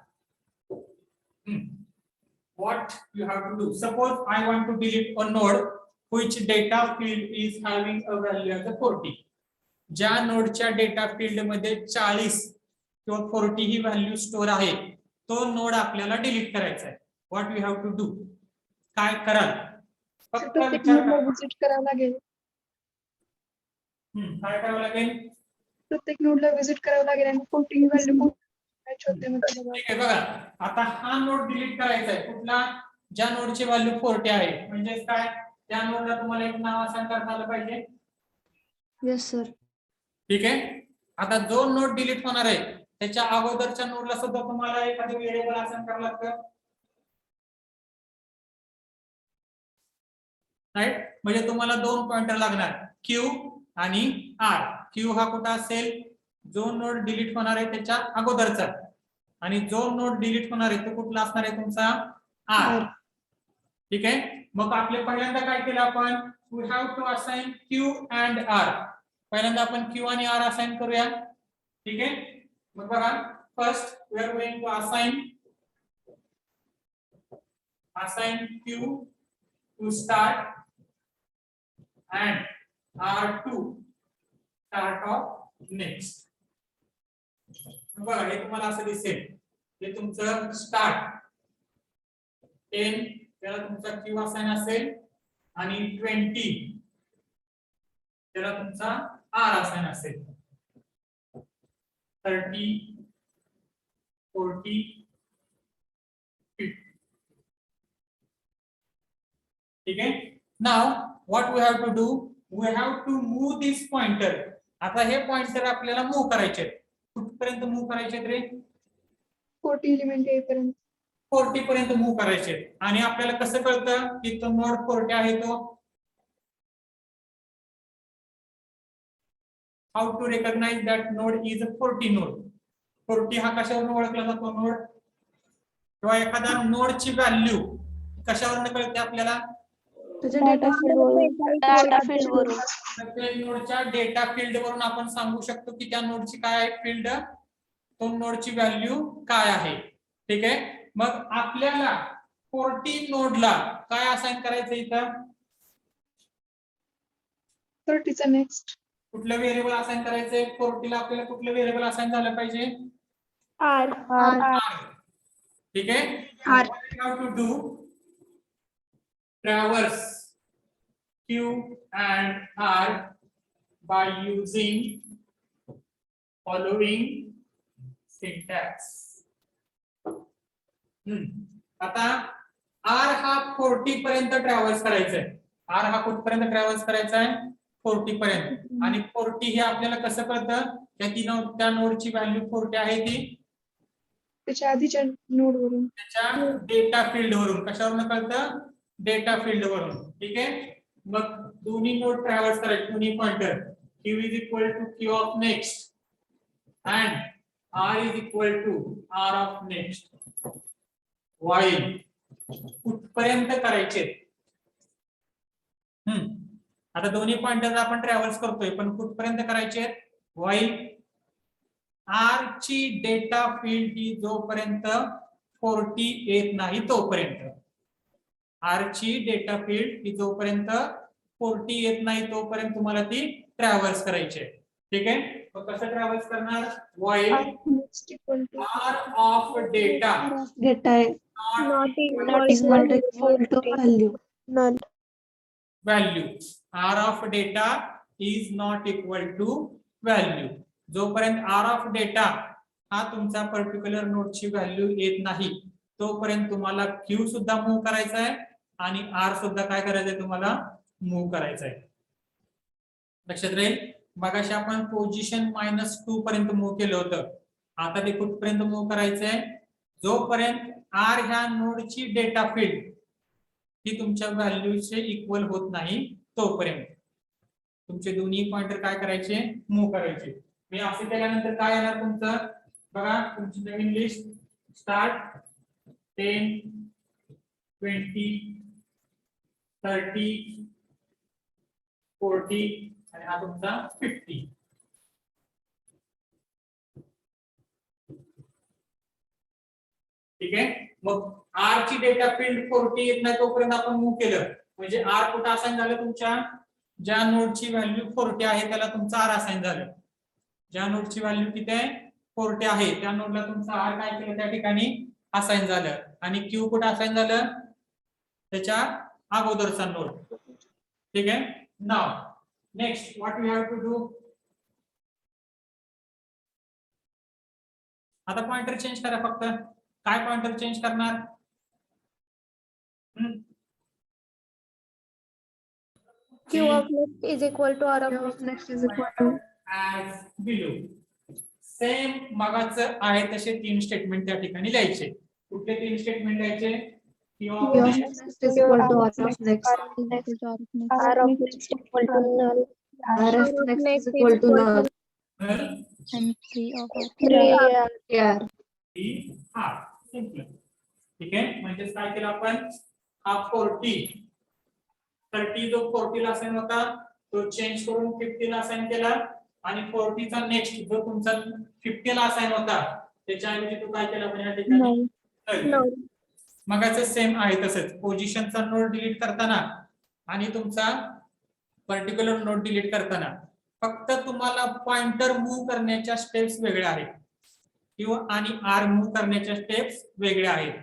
What you have to do? Suppose I want to delete a node which data field is having a value as a 40. ज्या नोडच्या डेटा फील्ड मध्ये 40 किंवा 40 ही value store आहे तो node आपल्याला delete करायचा आहे. What you have to do? काय कराल? फक्त
प्रत्येक
विचार
नोडला
करा.
विजिट करावं लागेल.
काय करावं लागेल?
प्रत्येक नोडला विजिट करावं लागेल आणि 40 व्हॅल्यू मॅच होते मग त्याला.
ठीक आहे बघा, आता हा नोड डिलीट करायचा आहे. कुठला? ज्या नोडची व्हॅल्यू 40 आहे. म्हणजे काय? त्या नोडला तुम्हाला एक नाव असाइन करता आलं पाहिजे.
Yes sir.
ठीक आहे. आता जो नोड डिलीट होणार आहे त्याच्या अगोदरच्या नोडला सुद्धा तुम्हाला एखादी व्हेरिएबल असाइन करावं लागतं. राईट? म्हणजे तुम्हाला दोन पॉइंटर लागणार, क्यू आणि आर. क्यू हा कुठं असेल? जो नोड डिलीट होणार आहे त्याच्या अगोदरचा, आणि जो नोड डिलीट होणार आहे तो कुठला असणार आहे तुमचा? आर. ठीक आहे. मग आपले पहिल्यांदा काय केलं आपण? We have to assign Q and R. पहिल्यांदा आपण क्यू आणि आर असाइन करूया. ठीक आहे. मग बघा, first we are going to assign Q to start and R2 start of next. बघा हे तुम्हाला असं दिसेल, हे तुमचं स्टार्ट 10 त्याला तुमचा Q असाइन असेल आणि 20 त्याला तुमचा R असाइन असेल. 30 40 50. ठीक आहे. Now what we have to do? We have to move this pointer. आता हे पॉइंटर आपल्याला मूव्ह करायचे आहेत. कुठपर्यंत मूव्ह करायचे रे?
40 एलिमेंट येईपर्यंत.
40 पर्यंत मूव्ह करायचे. आणि आपल्याला कसं कळतं की तो नोड 40 आहे तो? How to recognise that node is a 40 node? 40 हा कशावरून ओळखला जातो नोड? किंवा एखाद्या नोडची व्हॅल्यू कशावरून कळते आपल्याला?
त्याच्या डेटा फील्ड वरून.
प्रत्येक नोडच्या डेटा फील्ड वरून आपण सांगू शकतो की त्या नोडची काय आहे फील्ड, तो नोडची व्हॅल्यू काय आहे. ठीक आहे. मग आपल्याला 40 नोडला काय असाइन करायचं इथं?
30 चा नेक्स्ट.
कुठलं व्हेरिएबल असाइन करायचंय? 40 ला आपल्याला कुठलं व्हेरिएबल असाइन झालं पाहिजे?
आर.
ठीक आहे. What you have to do? Traverse Q and R by using following syntax. आता R हा 40 पर्यंत ट्रॅव्हल्स करायचा आहे. R हा कुठपर्यंत ट्रॅव्हल्स करायचा आहे? 40 पर्यंत. आणि 40 हे आपल्याला कसं कळतं? त्या नोडची व्हॅल्यू 40 आहे ती
त्याच्या आधीच्या नोड वरून.
त्याच्या डेटा फील्ड वरून. कशावरून कळतं? डेटा फील्ड वरून. ठीक आहे. मग दोन्ही नोड ट्रॅव्हल्स करायचे, दोन्ही pointer. Q is equal to Q of next and R is equal to R of next. While कुठपर्यंत करायचे? आता दोन्ही पॉइंटर आपण ट्रॅव्हल्स करतोय, पण कुठपर्यंत करायचे? While R ची डेटा फील्ड ही जोपर्यंत 40 येत नाही तोपर्यंत. R ची डेटा फील्ड ही जोपर्यंत 40 येत नाही तोपर्यंत तुम्हाला ती ट्रॅव्हल्स करायची आहे. ठीक आहे. मग कसं ट्रॅव्हल्स करणार? while R of data
Not
is not equal to value.
Null.
value. R of data is not equal to value. जोपर्यंत R of data हा तुमचा पर्टिक्युलर नोडची व्हॅल्यू येत नाही तोपर्यंत तुम्हाला Q सुद्धा मूव्ह करायचा आहे आणि R सुद्धा काय करायचंय तुम्हाला मूव्ह करायचं आहे. लक्षात राहील. मगाशी आपण पोझिशन -2 पर्यंत मूव्ह केलं होतं. आता ते कुठपर्यंत मूव्ह करायचंय? जोपर्यंत आर ह्या नोडची डेटा फील्ड ही तुमच्या व्हॅल्यूचे इक्वल होत नाही तोपर्यंत तुमचे दोन्ही पॉइंटर काय करायचे, मूव्ह करायचे. मी असे केल्यानंतर काय येणार तुमचं बघा, तुमची नवीन लिस्ट स्टार्ट 10 20 30 40 आणि हा तुमचा 50. ठीक आहे. मग आर ची डेटा फील्ड 40 येत नाही तोपर्यंत आपण मूव्ह केलं म्हणजे आर कुठं असाइन झालं, तुमच्या ज्या नोडची व्हॅल्यू 40 आहे त्याला तुमचा आर असाइन झालं. ज्या नोडची व्हॅल्यू किती आहे 40 आहे त्या नोडला तुमचा आर काय केलं त्या ठिकाणी असाइन झालं. आणि क्यू कुठं असाइन झालं, त्याच्या अगोदरचा नोड. ठीक आहे. Now next what we have to do, आता पॉइंटर चेंज करा. फक्त काय पॉइंटर चेंज करणार,
Q of next is equal to R of next.
Next is equal to
as below. Same मगाचं आहे तसे 3 स्टेटमेंट त्या ठिकाणी लिहायचे. कुठले 3 स्टेटमेंट लिहायचे, Q of
Q of
next
next is equal to R of next.
R of next equal to null.
R of next is equal to null.
null
And 3 of
3
R.
ही हा simple. ठीक आहे. म्हणजे काय केलं आपण, हा 30 जो 40 ला असाइन होता तो चेंज करून 50 ला असाइन केला आणि 40 चा नेक्स्ट जो तुमचा 50 ला असाइन होता त्याच्या ऐवजी तो काय केला आपण या ठिकाणी
null.
मगाचं सेम आहे तसंच. पोझिशनचा नोड डिलीट करताना आणि तुमचा पर्टिक्युलर नोड डिलीट करताना फक्त तुम्हाला पॉइंटर मूव्ह करण्याच्या स्टेप्स वेगळ्या आहेत किंवा आणि आर मूव्ह करण्याच्या स्टेप्स वेगळ्या आहेत.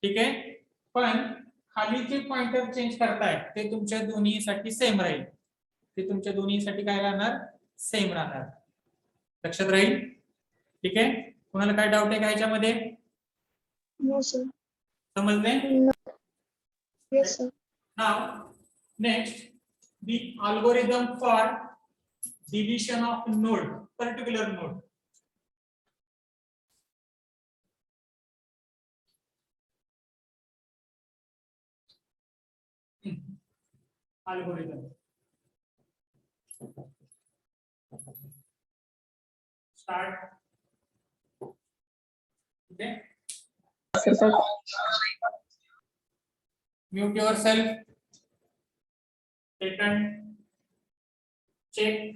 ठीक आहे. पण खाली जे पॉइंटर चेंज करताय ते तुमच्या दोन्हीसाठी सेम राहील. ते तुमच्या दोन्हीसाठी काय राहणार, सेम राहणार. लक्षात राहील. ठीक आहे. कोणाला काय डाऊट आहे का ह्याच्यामध्ये,
No sir.
समजले.
Yes sir.
Now next the algorithm for deletion of node, particular node. Algorithm. Start. Okay. Mute yourself. Second, check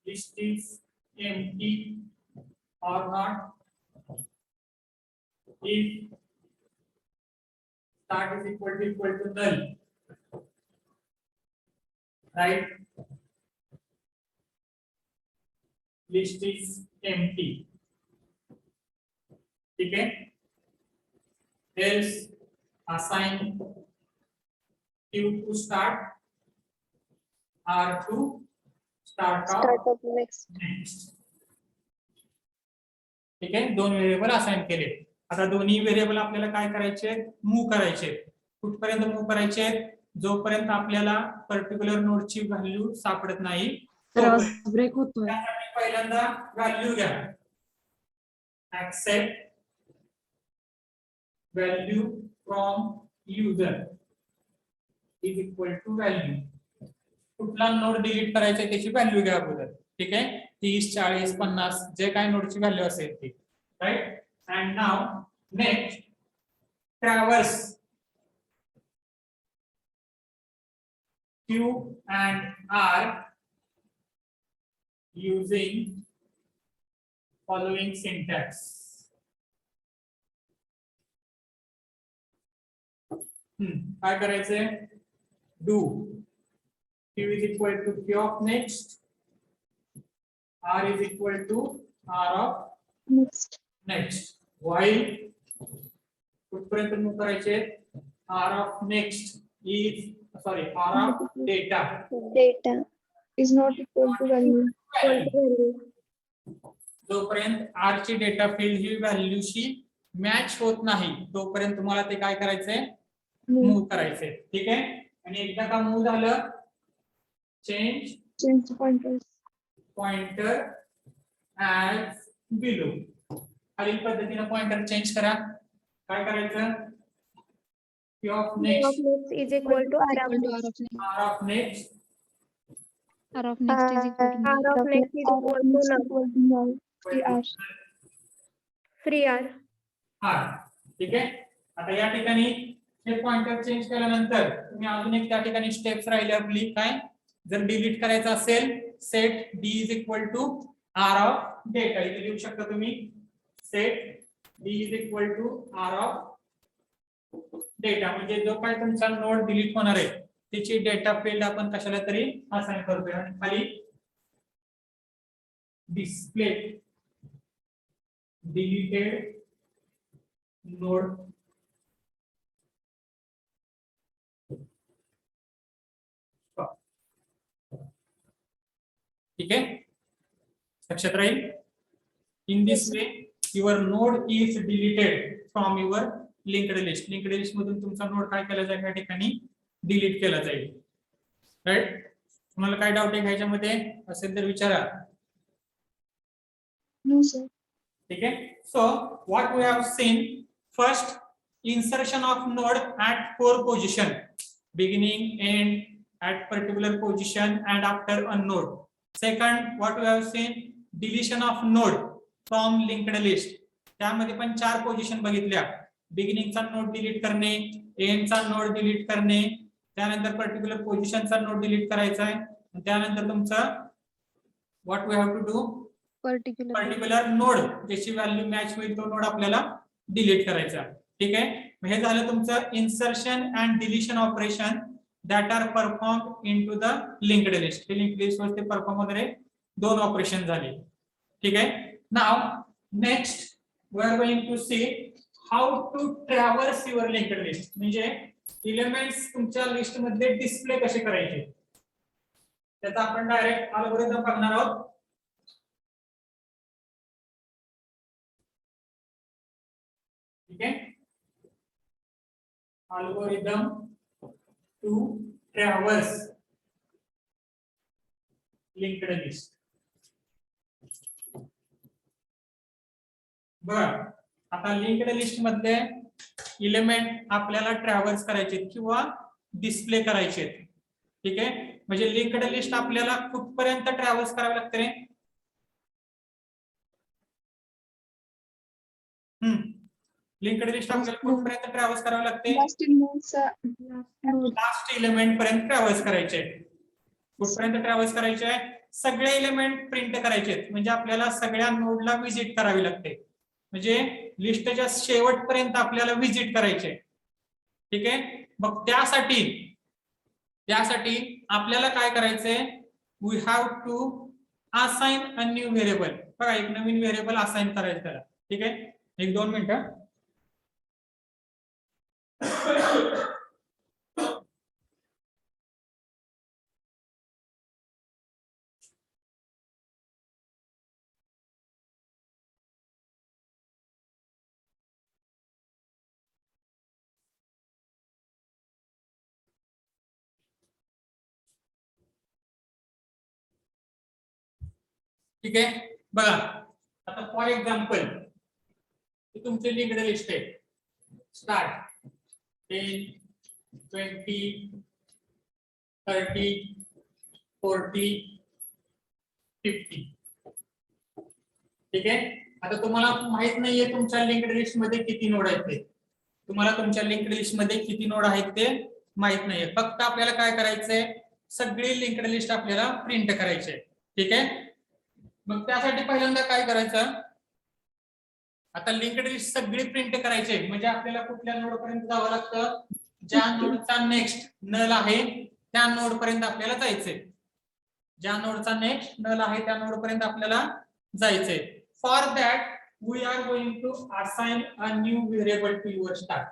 list is empty or not. If start is equal to null, right? List is empty. ठीक है. Else assign Q to start, R to start of
next.
next. ठीक आहे. 2 variable assign केले. आता दोन्ही variable आपल्याला काय करायचे, मूव्ह करायचे. कुठपर्यंत मूव्ह करायचे, जोपर्यंत आपल्याला पर्टिक्युलर नोडची व्हॅल्यू सापडत नाही.
ब्रेक होतोय.
त्यासाठी पहिल्यांदा व्हॅल्यू घ्या. Accept value from user is equal to value. कुठला नोड डिलीट करायचा त्याची व्हॅल्यू घ्या अगोदर. ठीक आहे. 30 40 50 जे काय नोडची व्हॅल्यू असेल ती, right. And now next traverse Q and R using following syntax. काय करायचंय, do Q is equal to Q of next, R is equal to R of
Next.
next. While कुठपर्यंत मूव्ह करायचे, R of next is R of data
Is not equal to value.
जोपर्यंत R ची data field ही व्हॅल्यूशी match होत नाही तोपर्यंत तुम्हाला ते काय करायचंय, मूव्ह करायचंय. ठीक आहे. आणि एकदा का मूव्ह झालं, change
pointers.
pointer as below. खालील पद्धतीने पॉइंटर चेंज करा. काय करायचं? P of
P
next,
of next is equal to R of
equal to
next.
R of next,
R of next is equal to
R of next is equal to null.
Free R.
Free R.
R. ठीक आहे. आता या ठिकाणी हे pointer change केल्यानंतर तुम्ही अजून एक त्या ठिकाणी स्टेप्स राहिली आपली. काय? जर डिलीट करायचं असेल, set d is equal to R of data. इथे लिहू शकता तुम्ही, set d is equal to R of data. म्हणजे जो काय तुमचा नोड डिलीट होणार आहे त्याची डेटा फील्ड आपण कशाला तरी असाइन करतोय. आणि खाली डिस्प्ले डिलीटेड नोड ठीक आहे, लक्षात राहील. In this way your node is deleted from your linked list. Linked list मधून तुमचा नोड काय केला जाईल, या ठिकाणी डिलीट केला जाईल. राईट. तुम्हाला काय डाऊट आहे ह्याच्यामध्ये असेल तर विचारा.
No, sir.
ठीक आहे. So what we have seen, first insertion of node at 4 position, beginning, end, at particular position and after a node. Second, what we have seen, deletion of node from linked list. त्यामध्ये पण 4 position बघितल्या. Beginning चा node delete करणे, end चा node delete करणे, त्यानंतर particular position चा node delete करायचा आहे, आणि त्यानंतर तुमचा what we have to do, particular node ज्याची व्हॅल्यू मॅच होईल तो नोड आपल्याला डिलीट करायचा. ठीक आहे. हे झालं तुमचं insertion and deletion operation that are perform into the linked list. Linked list वर ते परफॉर्म वगैरे 2 ऑपरेशन झाले. ठीक आहे. Now next we are going to see how to traverse your linked list. म्हणजे एलिमेंट्स तुमच्या लिस्ट मध्ये डिस्प्ले कसे करायचे त्याचा आपण डायरेक्ट अल्गोरिदम बघणार आहोत. ठीक आहे. algorithm to traverse linked list. बरं, आता लिंक्ड लिस्ट मध्ये इलेमेंट आपल्याला ट्रॅव्हर्स करायचे किंवा डिस्प्ले करायचे. ठीक आहे. म्हणजे लिंक्ड लिस्ट आपल्याला कुठपर्यंत ट्रॅव्हर्स करावे लागते रे? लिंक्ड लिस्ट आपल्याला कुठपर्यंत ट्रॅव्हर्स करावे लागते? लास्ट एलिमेंट पर्यंत ट्रॅव्हर्स करायचे. कुठपर्यंत ट्रॅव्हर्स करायचे? सगळे एलिमेंट प्रिंट करायचे. म्हणजे आपल्याला सगळ्या नोडला व्हिजिट करावी लागते. म्हणजे लिस्टच्या शेवटपर्यंत आपल्याला व्हिजिट करायचे. ठीक आहे. मग त्यासाठी आपल्याला काय करायचंय, we have to assign a new variable. बघा, एक नवीन व्हेरिएबल असाइन करायचं त्याला. ठीक आहे. 1-2 मिनिटं. ठीक आहे. बघा, आता फॉर एक्झाम्पल तुमची लिंक्ड लिस्ट आहे. स्टार्ट 10, 20, 30, 40, 50. ठीक आहे. आता तुम्हाला माहित नाहीये तुमच्या लिंक्ड लिस्ट मध्ये किती नोड आहेत ते. तुम्हाला तुमच्या लिंक्ड लिस्ट मध्ये किती नोड आहेत ते माहित नाहीये. फक्त आपल्याला काय करायचंय, सगळी लिंक्ड लिस्ट आपल्याला प्रिंट करायची आहे. ठीक आहे. मग त्यासाठी पहिल्यांदा काय करायचं, आता लिंक्ड लिस्ट सगळी प्रिंट करायची म्हणजे आपल्याला कुठल्या नोड पर्यंत जावं लागतं, ज्या नोडचा नेक्स्ट नल आहे त्या नोड पर्यंत आपल्याला जायचंय. ज्या नोडचा नेक्स्ट नल आहे त्या नोड पर्यंत आपल्याला जायचंय. For that we are going to assign a new variable to your start.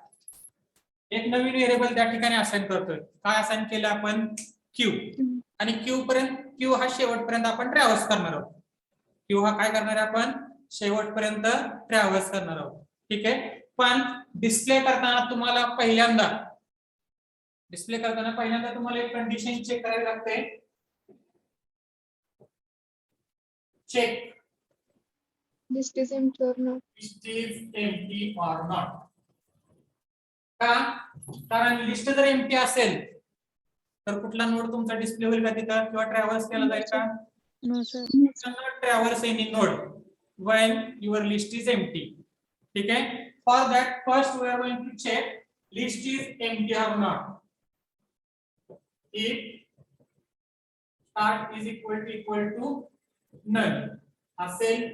एक नवीन व्हेरिएबल त्या ठिकाणी असाइन करतोय. काय असाइन केलं आपण? क्यू. आणि क्यू हा शेवटपर्यंत आपण ट्रॅव्हर्स करणार आहोत. क्यू हा काय करणार आहे आपण? शेवटपर्यंत ट्रॅव्हर्स करणार आहोत. ठीक आहे. पण डिस्प्ले करताना तुम्हाला पहिल्यांदा तुम्हाला एक कंडिशन चेक करावी लागते. चेक
लिस्ट इज एम्प्टी और not.
List is empty or not. का? कारण लिस्ट जर एम्प्टी असेल तर कुठला नोड तुमचा डिस्प्ले होईल का तिथं किंवा ट्रॅव्हर्स केला जाईल का?
No, sir.
cannot traverse any node when your list is empty. ठीक है? For that, first we are going to check list is empty or not. If start is equal to null असेल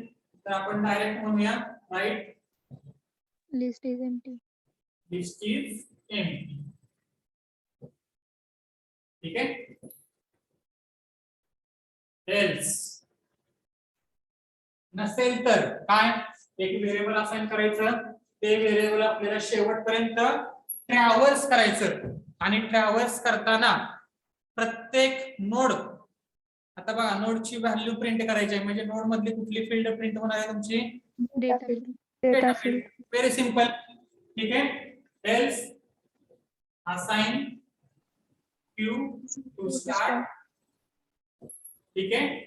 तर आपण direct म्हणूया right
List is empty.
list is empty. ठीक है? else नसेल तर काय एक व्हेरिएबल असाइन करायचं ते व्हेरिएबल आपल्याला शेवटपर्यंत ट्रॅव्हर्स करायचं आणि ट्रॅव्हर्स करताना प्रत्येक नोड आता बघा नोडची व्हॅल्यू प्रिंट करायची आहे म्हणजे नोड मधली कुठली फील्ड प्रिंट होणार आहे तुमची
Data field.
Data field.
Very simple ठीक आहे else assign q to start ठीक आहे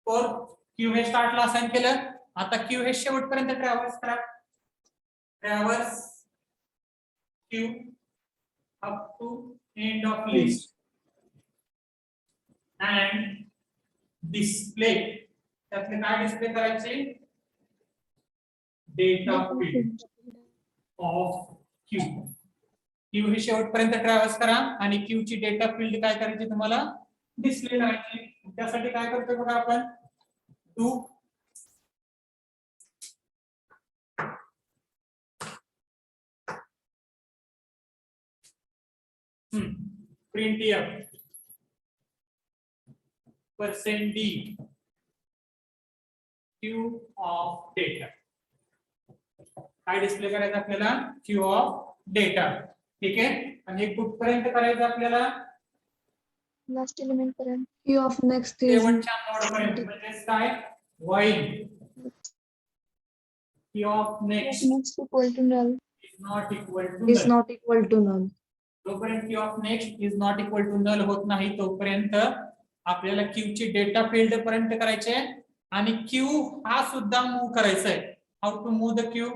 और क्यू हे स्टार्टला असाइन केलं आता क्यू हे शेवटपर्यंत ट्रॅव्हर्स करा traverse Q up to end of list and display त्यातले काय डिस्प्ले करायचे data field of Q Q हे शेवटपर्यंत ट्रॅव्हर्स करा आणि क्यू ची डेटा फील्ड काय करायची तुम्हाला डिस्प्ले करायची त्यासाठी काय करतो बघा आपण do printf %d q of data काय डिस्प्ले करायचं आपल्याला q ऑफ डेटा ठीक आहे आणि हे कुठपर्यंत करायचं आपल्याला
लास्ट एलिमेंट पर्यंत.
Q of next is
शेवटच्या नोड पर्यंत म्हणजे काय while q of next
next equal to null.
is not equal to
is
null.
not equal to null.
जोपर्यंत q of next is not equal to null होत नाही तोपर्यंत आपल्याला q ची डेटा फील्ड पर्यंत करायचे आणि q हा सुद्धा मूव्ह करायचा आहे how to move the q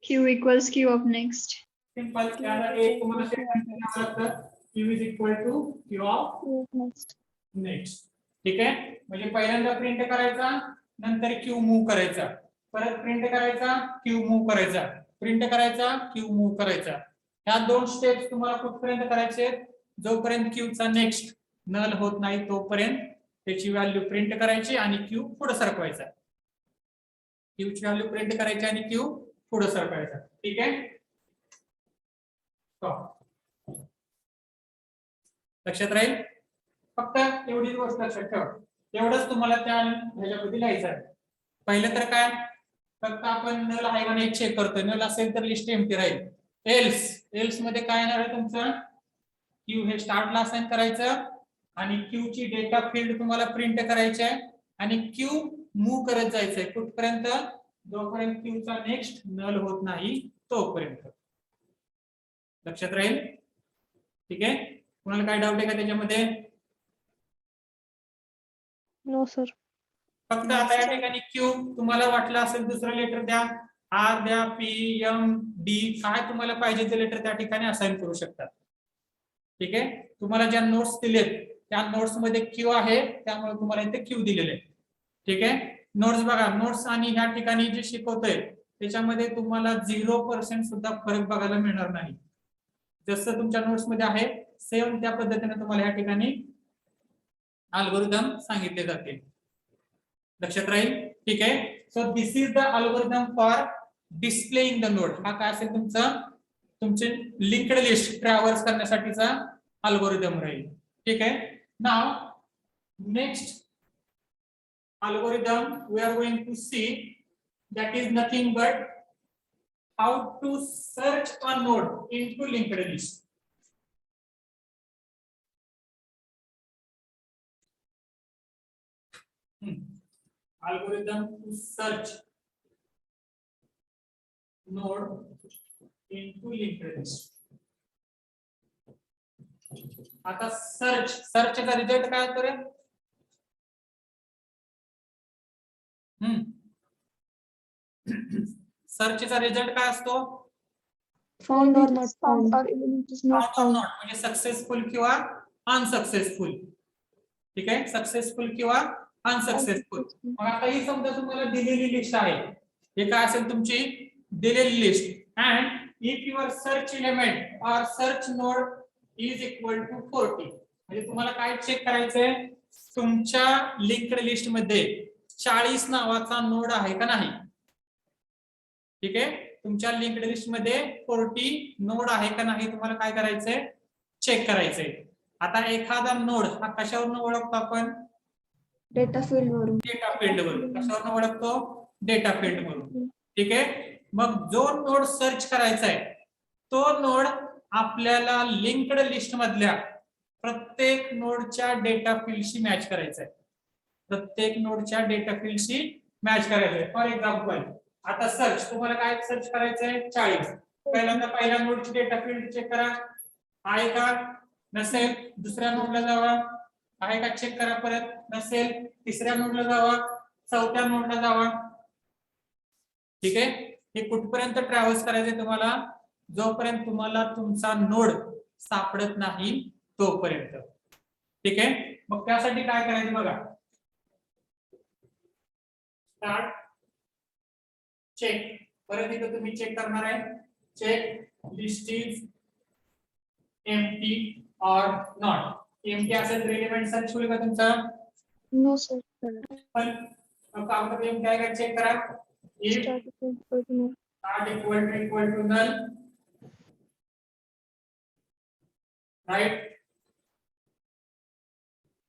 Q equals Q of next.
Simple त्याला एक तुम्हाला स्टेटमेंट द्यावं लागतं q is equal to q of
next.
Next ठीक आहे म्हणजे पहिल्यांदा प्रिंट करायचा नंतर q मूव्ह करायचा परत प्रिंट करायचा q मूव्ह करायचा प्रिंट करायचा q मूव्ह करायचा ह्या दोन स्टेप्स तुम्हाला कुठपर्यंत करायचे आहेत जोपर्यंत q चा नेक्स्ट नल होत नाही तोपर्यंत त्याची व्हॅल्यू प्रिंट करायची आणि q पुढे सरकवायचा q ची व्हॅल्यू प्रिंट करायची आणि q पुढे सरकवायचा ठीक आहे लक्षात राहील फक्त एवढीच गोष्ट लक्षात ठेवा एवढंच तुम्हाला त्या ह्याच्यामध्ये लिहायचं आहे पहिलं तर काय फक्त आपण नल आहे का नाही चेक करतोय नल असेल तर लिस्ट एम्प्टी राहील एल्स मध्ये काय येणार आहे तुमचं क्यू हे स्टार्टला असाइन करायचं आणि क्यू ची डेटा फील्ड तुम्हाला प्रिंट करायची आहे आणि क्यू मूव्ह करत जायचंय कुठपर्यंत जोपर्यंत क्यू चा नेक्स्ट नल होत नाही तोपर्यंत लक्षात राहील ठीक आहे कुणाला काय डाऊट आहे का त्याच्यामध्ये
No, sir.
फक्त आता या ठिकाणी क्यू तुम्हाला वाटलं असेल दुसरं लेटर द्या आर द्या पी एम डी काय तुम्हाला पाहिजे ते लेटर त्या ठिकाणी असाइन करू शकता ठीक आहे तुम्हाला ज्या नोट्स दिलेत त्या नोट्स मध्ये क्यू आहे त्यामुळे तुम्हाला इथे क्यू दिलेले ठीक आहे नोट्स बघा नोट्स आणि ह्या ठिकाणी जे शिकवतोय त्याच्यामध्ये तुम्हाला 0% सुद्धा फरक बघायला मिळणार नाही जसं तुमच्या नोट्स मध्ये आहे सेम त्या पद्धतीने तुम्हाला या ठिकाणी अल्गोरिदम सांगितले जातील लक्षात राहील ठीक आहे so this is the algorithm for displaying the node हा काय असेल तुमचे लिंक्ड लिस्ट ट्रॅव्हर्स करण्यासाठीचा अल्गोरिदम राहील ठीक आहे now next algorithm we are going to see that is nothing but how to search a node into linked list algorithm to search node into linked list आता search चा result काय होतो रे सर्चचा result काय असतो?
Found or not
found
found.
or element is not
Found or
found.
not म्हणजे successful किंवा unsuccessful. ठीक आहे, सक्सेसफुल किंवा अनसक्सेसफुल. मग आता ही समजा तुम्हाला दिलेली लिस्ट आहे, हे काय असेल तुमची दिलेली list and if your search element or search node is equal to 40 म्हणजे तुम्हाला काय चेक करायचंय, तुमच्या लिंक्ड लिस्ट मध्ये 40 नावाचा नोड आहे का नाही. ठीक आहे, तुमच्या लिंक्ड लिस्ट मध्ये 40 नोड आहे का नाही तुम्हाला काय करायचंय, चेक करायचंय. आता एखादा नोड हा कशावरून ओळखतो आपण,
Data field वरून.
डेटा फील्ड वरून. कशावरून ओळखतो, डेटा फील्ड वरून. ठीक आहे, मग जो नोड सर्च करायचा आहे तो नोड आपल्याला लिंक्ड लिस्ट मधल्या प्रत्येक नोडच्या डेटा फील्डशी मॅच करायचा आहे. प्रत्येक नोडच्या डेटा फील्डशी मॅच करायचं आहे. फॉर एक्झाम्पल आता सर्च, तुम्हाला काय सर्च करायचंय 40. पहिल्यांदा पहिल्या नोडची डेटा फील्ड चेक करा, आहे का, नसेल दुसऱ्या नोडला जावा, आहे का चेक करा, परत नसेल तिसऱ्या नोडला जावा, चौथ्या नोडला जावा. ठीक आहे, हे कुठपर्यंत ट्रॅव्हल्स करायचंय तुम्हाला, जोपर्यंत तुम्हाला तुमचा नोड सापडत नाही तोपर्यंत. ठीक आहे, मग त्यासाठी काय करायचं बघा, स्टार्ट चेक. परत इथं तुम्ही चेक करणार आहे, चेक लिस्ट इज एम्प्टी और नॉट. एम्प्टी असेल तर एलिमेंट सर्च होईल का तुमचा,
No sir.
पण काउंटर एम्प्टी आहे का चेक करा. If
Start equal to no.
start equal to null, right,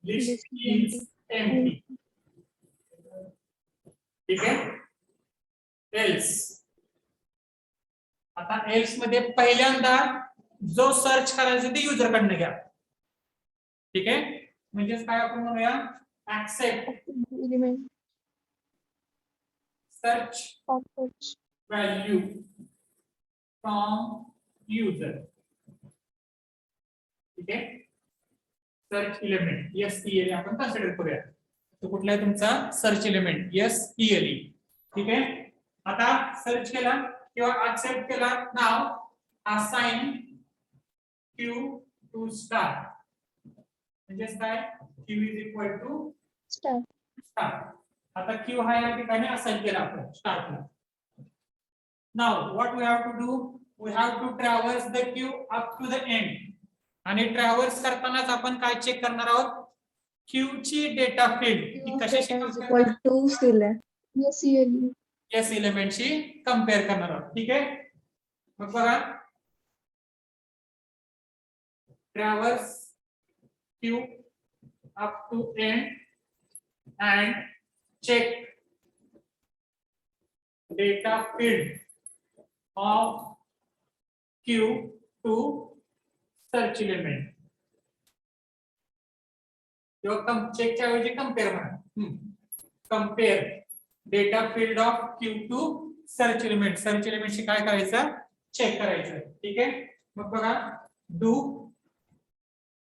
list is empty. ठीक आहे, else. आता एल्स मध्ये पहिल्यांदा जो सर्च करायचा ते युजर कडनं घ्या. ठीक आहे, म्हणजेच काय आपण म्हणूया, accept
Element
search
of search.
value from user. ठीक आहे, सर्च एलिमेंट SELE आपण कन्सिडर करूया. तो कुठला आहे तुमचा सर्च एलिमेंट SELE. ठीक आहे, आता सर्च केला किंवा ऍक्सेप्ट केला, नाव असाइन Q टू स्टार. म्हणजेच काय, Q is equal to
Start.
Star. आता Q हा या ठिकाणी असाइन केला आपण स्टार्टला. Now what we have to do, we have to traverse the Q up to the end. आणि ट्रॅव्हर्स करतानाच आपण काय चेक करणार आहोत, Q ची डेटा फील्ड ही कशाशी
Data is
compare
equal to select.
SELE.
S एलिमेंटशी कंपेअर करणार आहोत. ठीक आहे, मग बघा, traverse Q up to end and check data field of Q to search element. किंवा चेकच्या ऐवजी कंपेअर म्हणा, compare data field of Q to search element. Search एलिमेंटशी काय करायचं, चेक करायचं. ठीक आहे, मग बघा डू.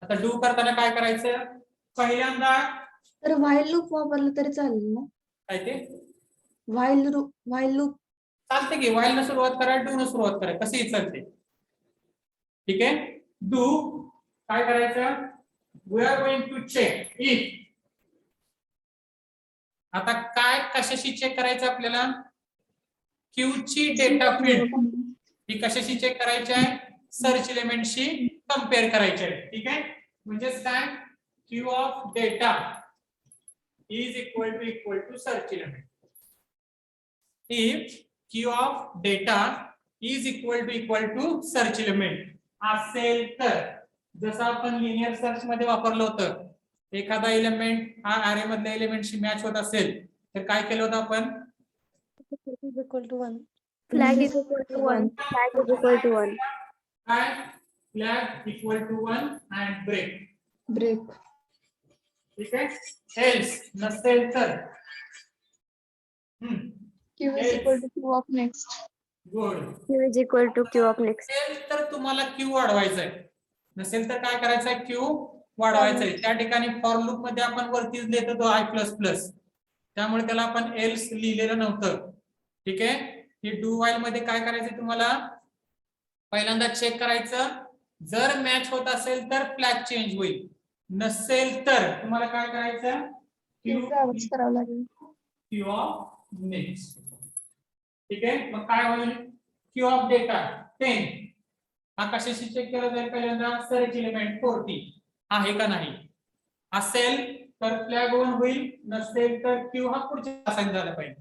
आता डू करताना काय करायचं, पहिल्यांदा
तर while loop वापरलं तरी चालेल ना,
काय ते
while loop.
चालते की, वाईल न सुरुवात करा, डू न सुरुवात करा, कसेही चालते. ठीक आहे, डू काय करायचं, we are going to check if. आता काय कशाशी चेक करायचं आपल्याला, Q ची डेटा फील्ड ही कशाशी चेक करायची आहे, सर्च एलिमेंटशी कंपेअर करायची आहे. ठीक आहे, म्हणजेच काय, Q of data is equal to search element. If Q of data is equal to search element असेल तर, जसं आपण लिनियर सर्च मध्ये वापरलं होतं, एखादा एलिमेंट हा अरे मधल्या एलिमेंटशी मॅच होत असेल तर काय केलं होतं आपण,
is equal to 1.
Flag is equal to 1.
Flag is equal to 1.
काय, flag equal to 1 and break.
Break.
ठीक आहे, एल्स नसेल तर
Q is equal to Q of next.
Good.
Q is equal to Q of next.
असेल तर तुम्हाला Q वाढवायचा आहे, नसेल तर काय करायचं आहे, Q वाढवायचा आहे. त्या ठिकाणी फॉर लूप मध्ये आपण वरतीच लिहितो तो I++. त्यामुळे त्याला आपण एल्स लिहिलेलं नव्हतं. ठीक आहे. हे डू व्हाईल मध्ये काय करायचं तुम्हाला, पहिल्यांदा चेक करायचं, जर मॅच होत असेल तर फ्लॅग चेंज होईल, नसेल तर तुम्हाला काय करायचं,
जावंच करावं लागेल.
Q of next. ठीक आहे. मग काय होईल, क्यू ऑफ डेटा 10 हा कशाशी चेक केला जाईल, पहिल्यांदा सर्च एलिमेंट 40 आहे का नाही, असेल तर फ्लॅग 1 होईल, नसेल तर क्यू हा पुढच्या असाइन झाला पाहिजे.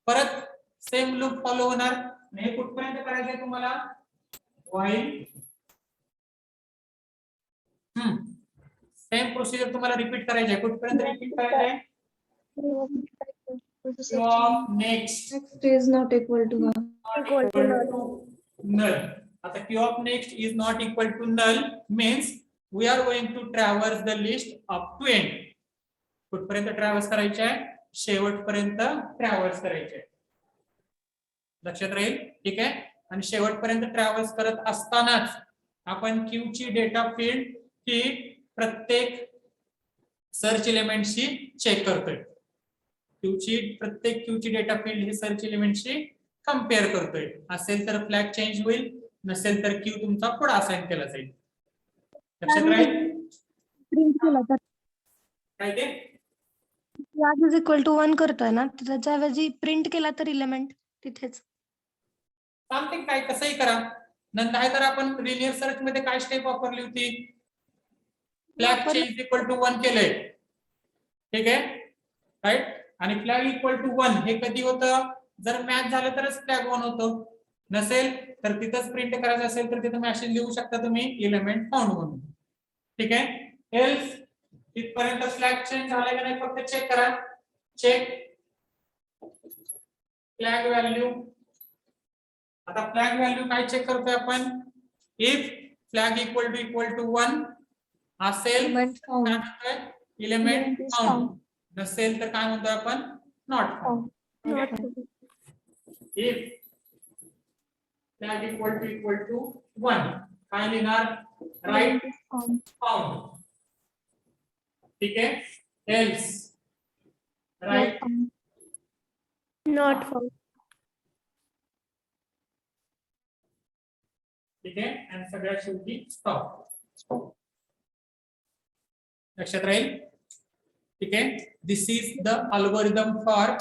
परत सेम लूप फॉलो होणार. हे कुठपर्यंत करायचंय तुम्हाला, व्हाईल सेम प्रोसिजर तुम्हाला रिपीट करायची आहे. कुठपर्यंत रिपीट करायचं आहे, Q of next
Next is not equal to null.
Equal to null.
null. आता q of next is not equal to null means we are going to traverse the list up to end. कुठपर्यंत traverse करायचे आहे, शेवटपर्यंत traverse करायचे आहे. लक्षात राहील. ठीक आहे. आणि शेवटपर्यंत ट्रॅव्हर्स करत असतानाच आपण क्यू ची डेटा फील्ड ही प्रत्येक सर्च एलिमेंटशी चेक करतोय. प्रत्येक क्यूची डेटा फील्ड ही सर्च एलिमेंटशी कम्पेअर करतोय. असेल तर फ्लॅग चेंज होईल, नसेल तर क्यू तुमचा पुढे असाइन केला जाईल. लक्षात राहील.
प्रिंट केला तर
काय ते
फ्लॅग इज इक्वल टू 1 करतोय ना, त्याच्याऐवजी प्रिंट केला तर इलेमेंट तिथेच.
समथिंग काय कसंही करा. नंतर तर आपण लिनियर सर्च मध्ये काय स्टेप वापरली होती, फ्लॅग चेंज इक्वल टू 1 केलंय. ठीक आहे. राईट. आणि फ्लॅग इक्वल टू 1 हे कधी होतं, जर मॅच झालं तरच फ्लॅग 1 होतो, नसेल तर तिथंच प्रिंट करायचं असेल तर तिथं मेसेज लिहू शकता तुम्ही एलिमेंट फाउंड म्हणून. ठीक आहे. एल्स इथपर्यंत फ्लॅग चेंज झालाय का नाही फक्त चेक करा. Check flag value. आता फ्लॅग व्हॅल्यू काय चेक करतोय आपण, इफ फ्लॅग इक्वल टू 1 असेल
Element found.
एलिमेंट फाउंड, नसेल तर काय म्हणतोय आपण, not found.
Not
if flag equal to 1 काय लिहिणार, राईट फाउंड. ठीक आहे. Else write
not found.
ठीक आहे. आणि सगळ्यात शेवटी स्टॉप. लक्षात राहील. ठीक आहे. This is the algorithm for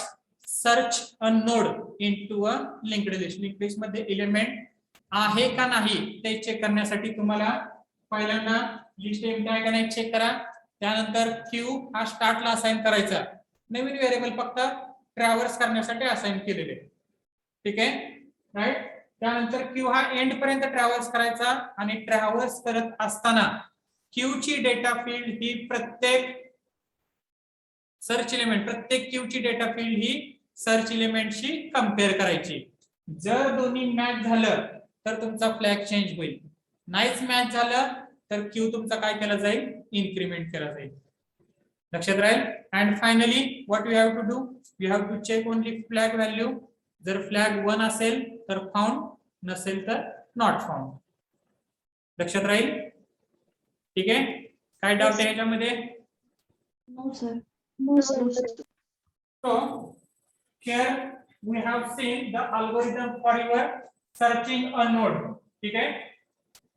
search a node into a linked list. Linked list मध्ये एलिमेंट आहे का नाही ते चेक करण्यासाठी तुम्हाला पहिल्यांदा लिस्ट एम्प्टी आहे का नाही चेक करा. त्यानंतर क्यू हा स्टार्टला असाइन करायचा, नवीन व्हेरिएबल फक्त ट्रॅव्हर्स करण्यासाठी असाइन केलेले. ठीक आहे. राईट. त्यानंतर क्यू हा एंड पर्यंत ट्रॅव्हर्स करायचा आणि ट्रॅव्हर्स करत असताना क्यू ची डेटा फील्ड ही प्रत्येक सर्च एलिमेंट, प्रत्येक क्यू ची डेटा फील्ड ही सर्च एलिमेंटशी कम्पेअर करायची. जर दोन्ही मॅच झालं तर तुमचा फ्लॅग चेंज होईल, नाहीच मॅच झालं तर क्यू तुमचा काय केला जाईल, इन्क्रीमेंट केला जाईल. लक्षात राहील. And finally what you have to do, you have to check only flag value. जर फ्लॅग 1 असेल तर फाउंड, नसेल तर नॉट फाउंड. लक्षात राहील. ठीक आहे. काय डाऊट आहे याच्यामध्ये?
No, sir.
No, sir.
So here we have seen the algorithm for your searching a node. ठीक आहे.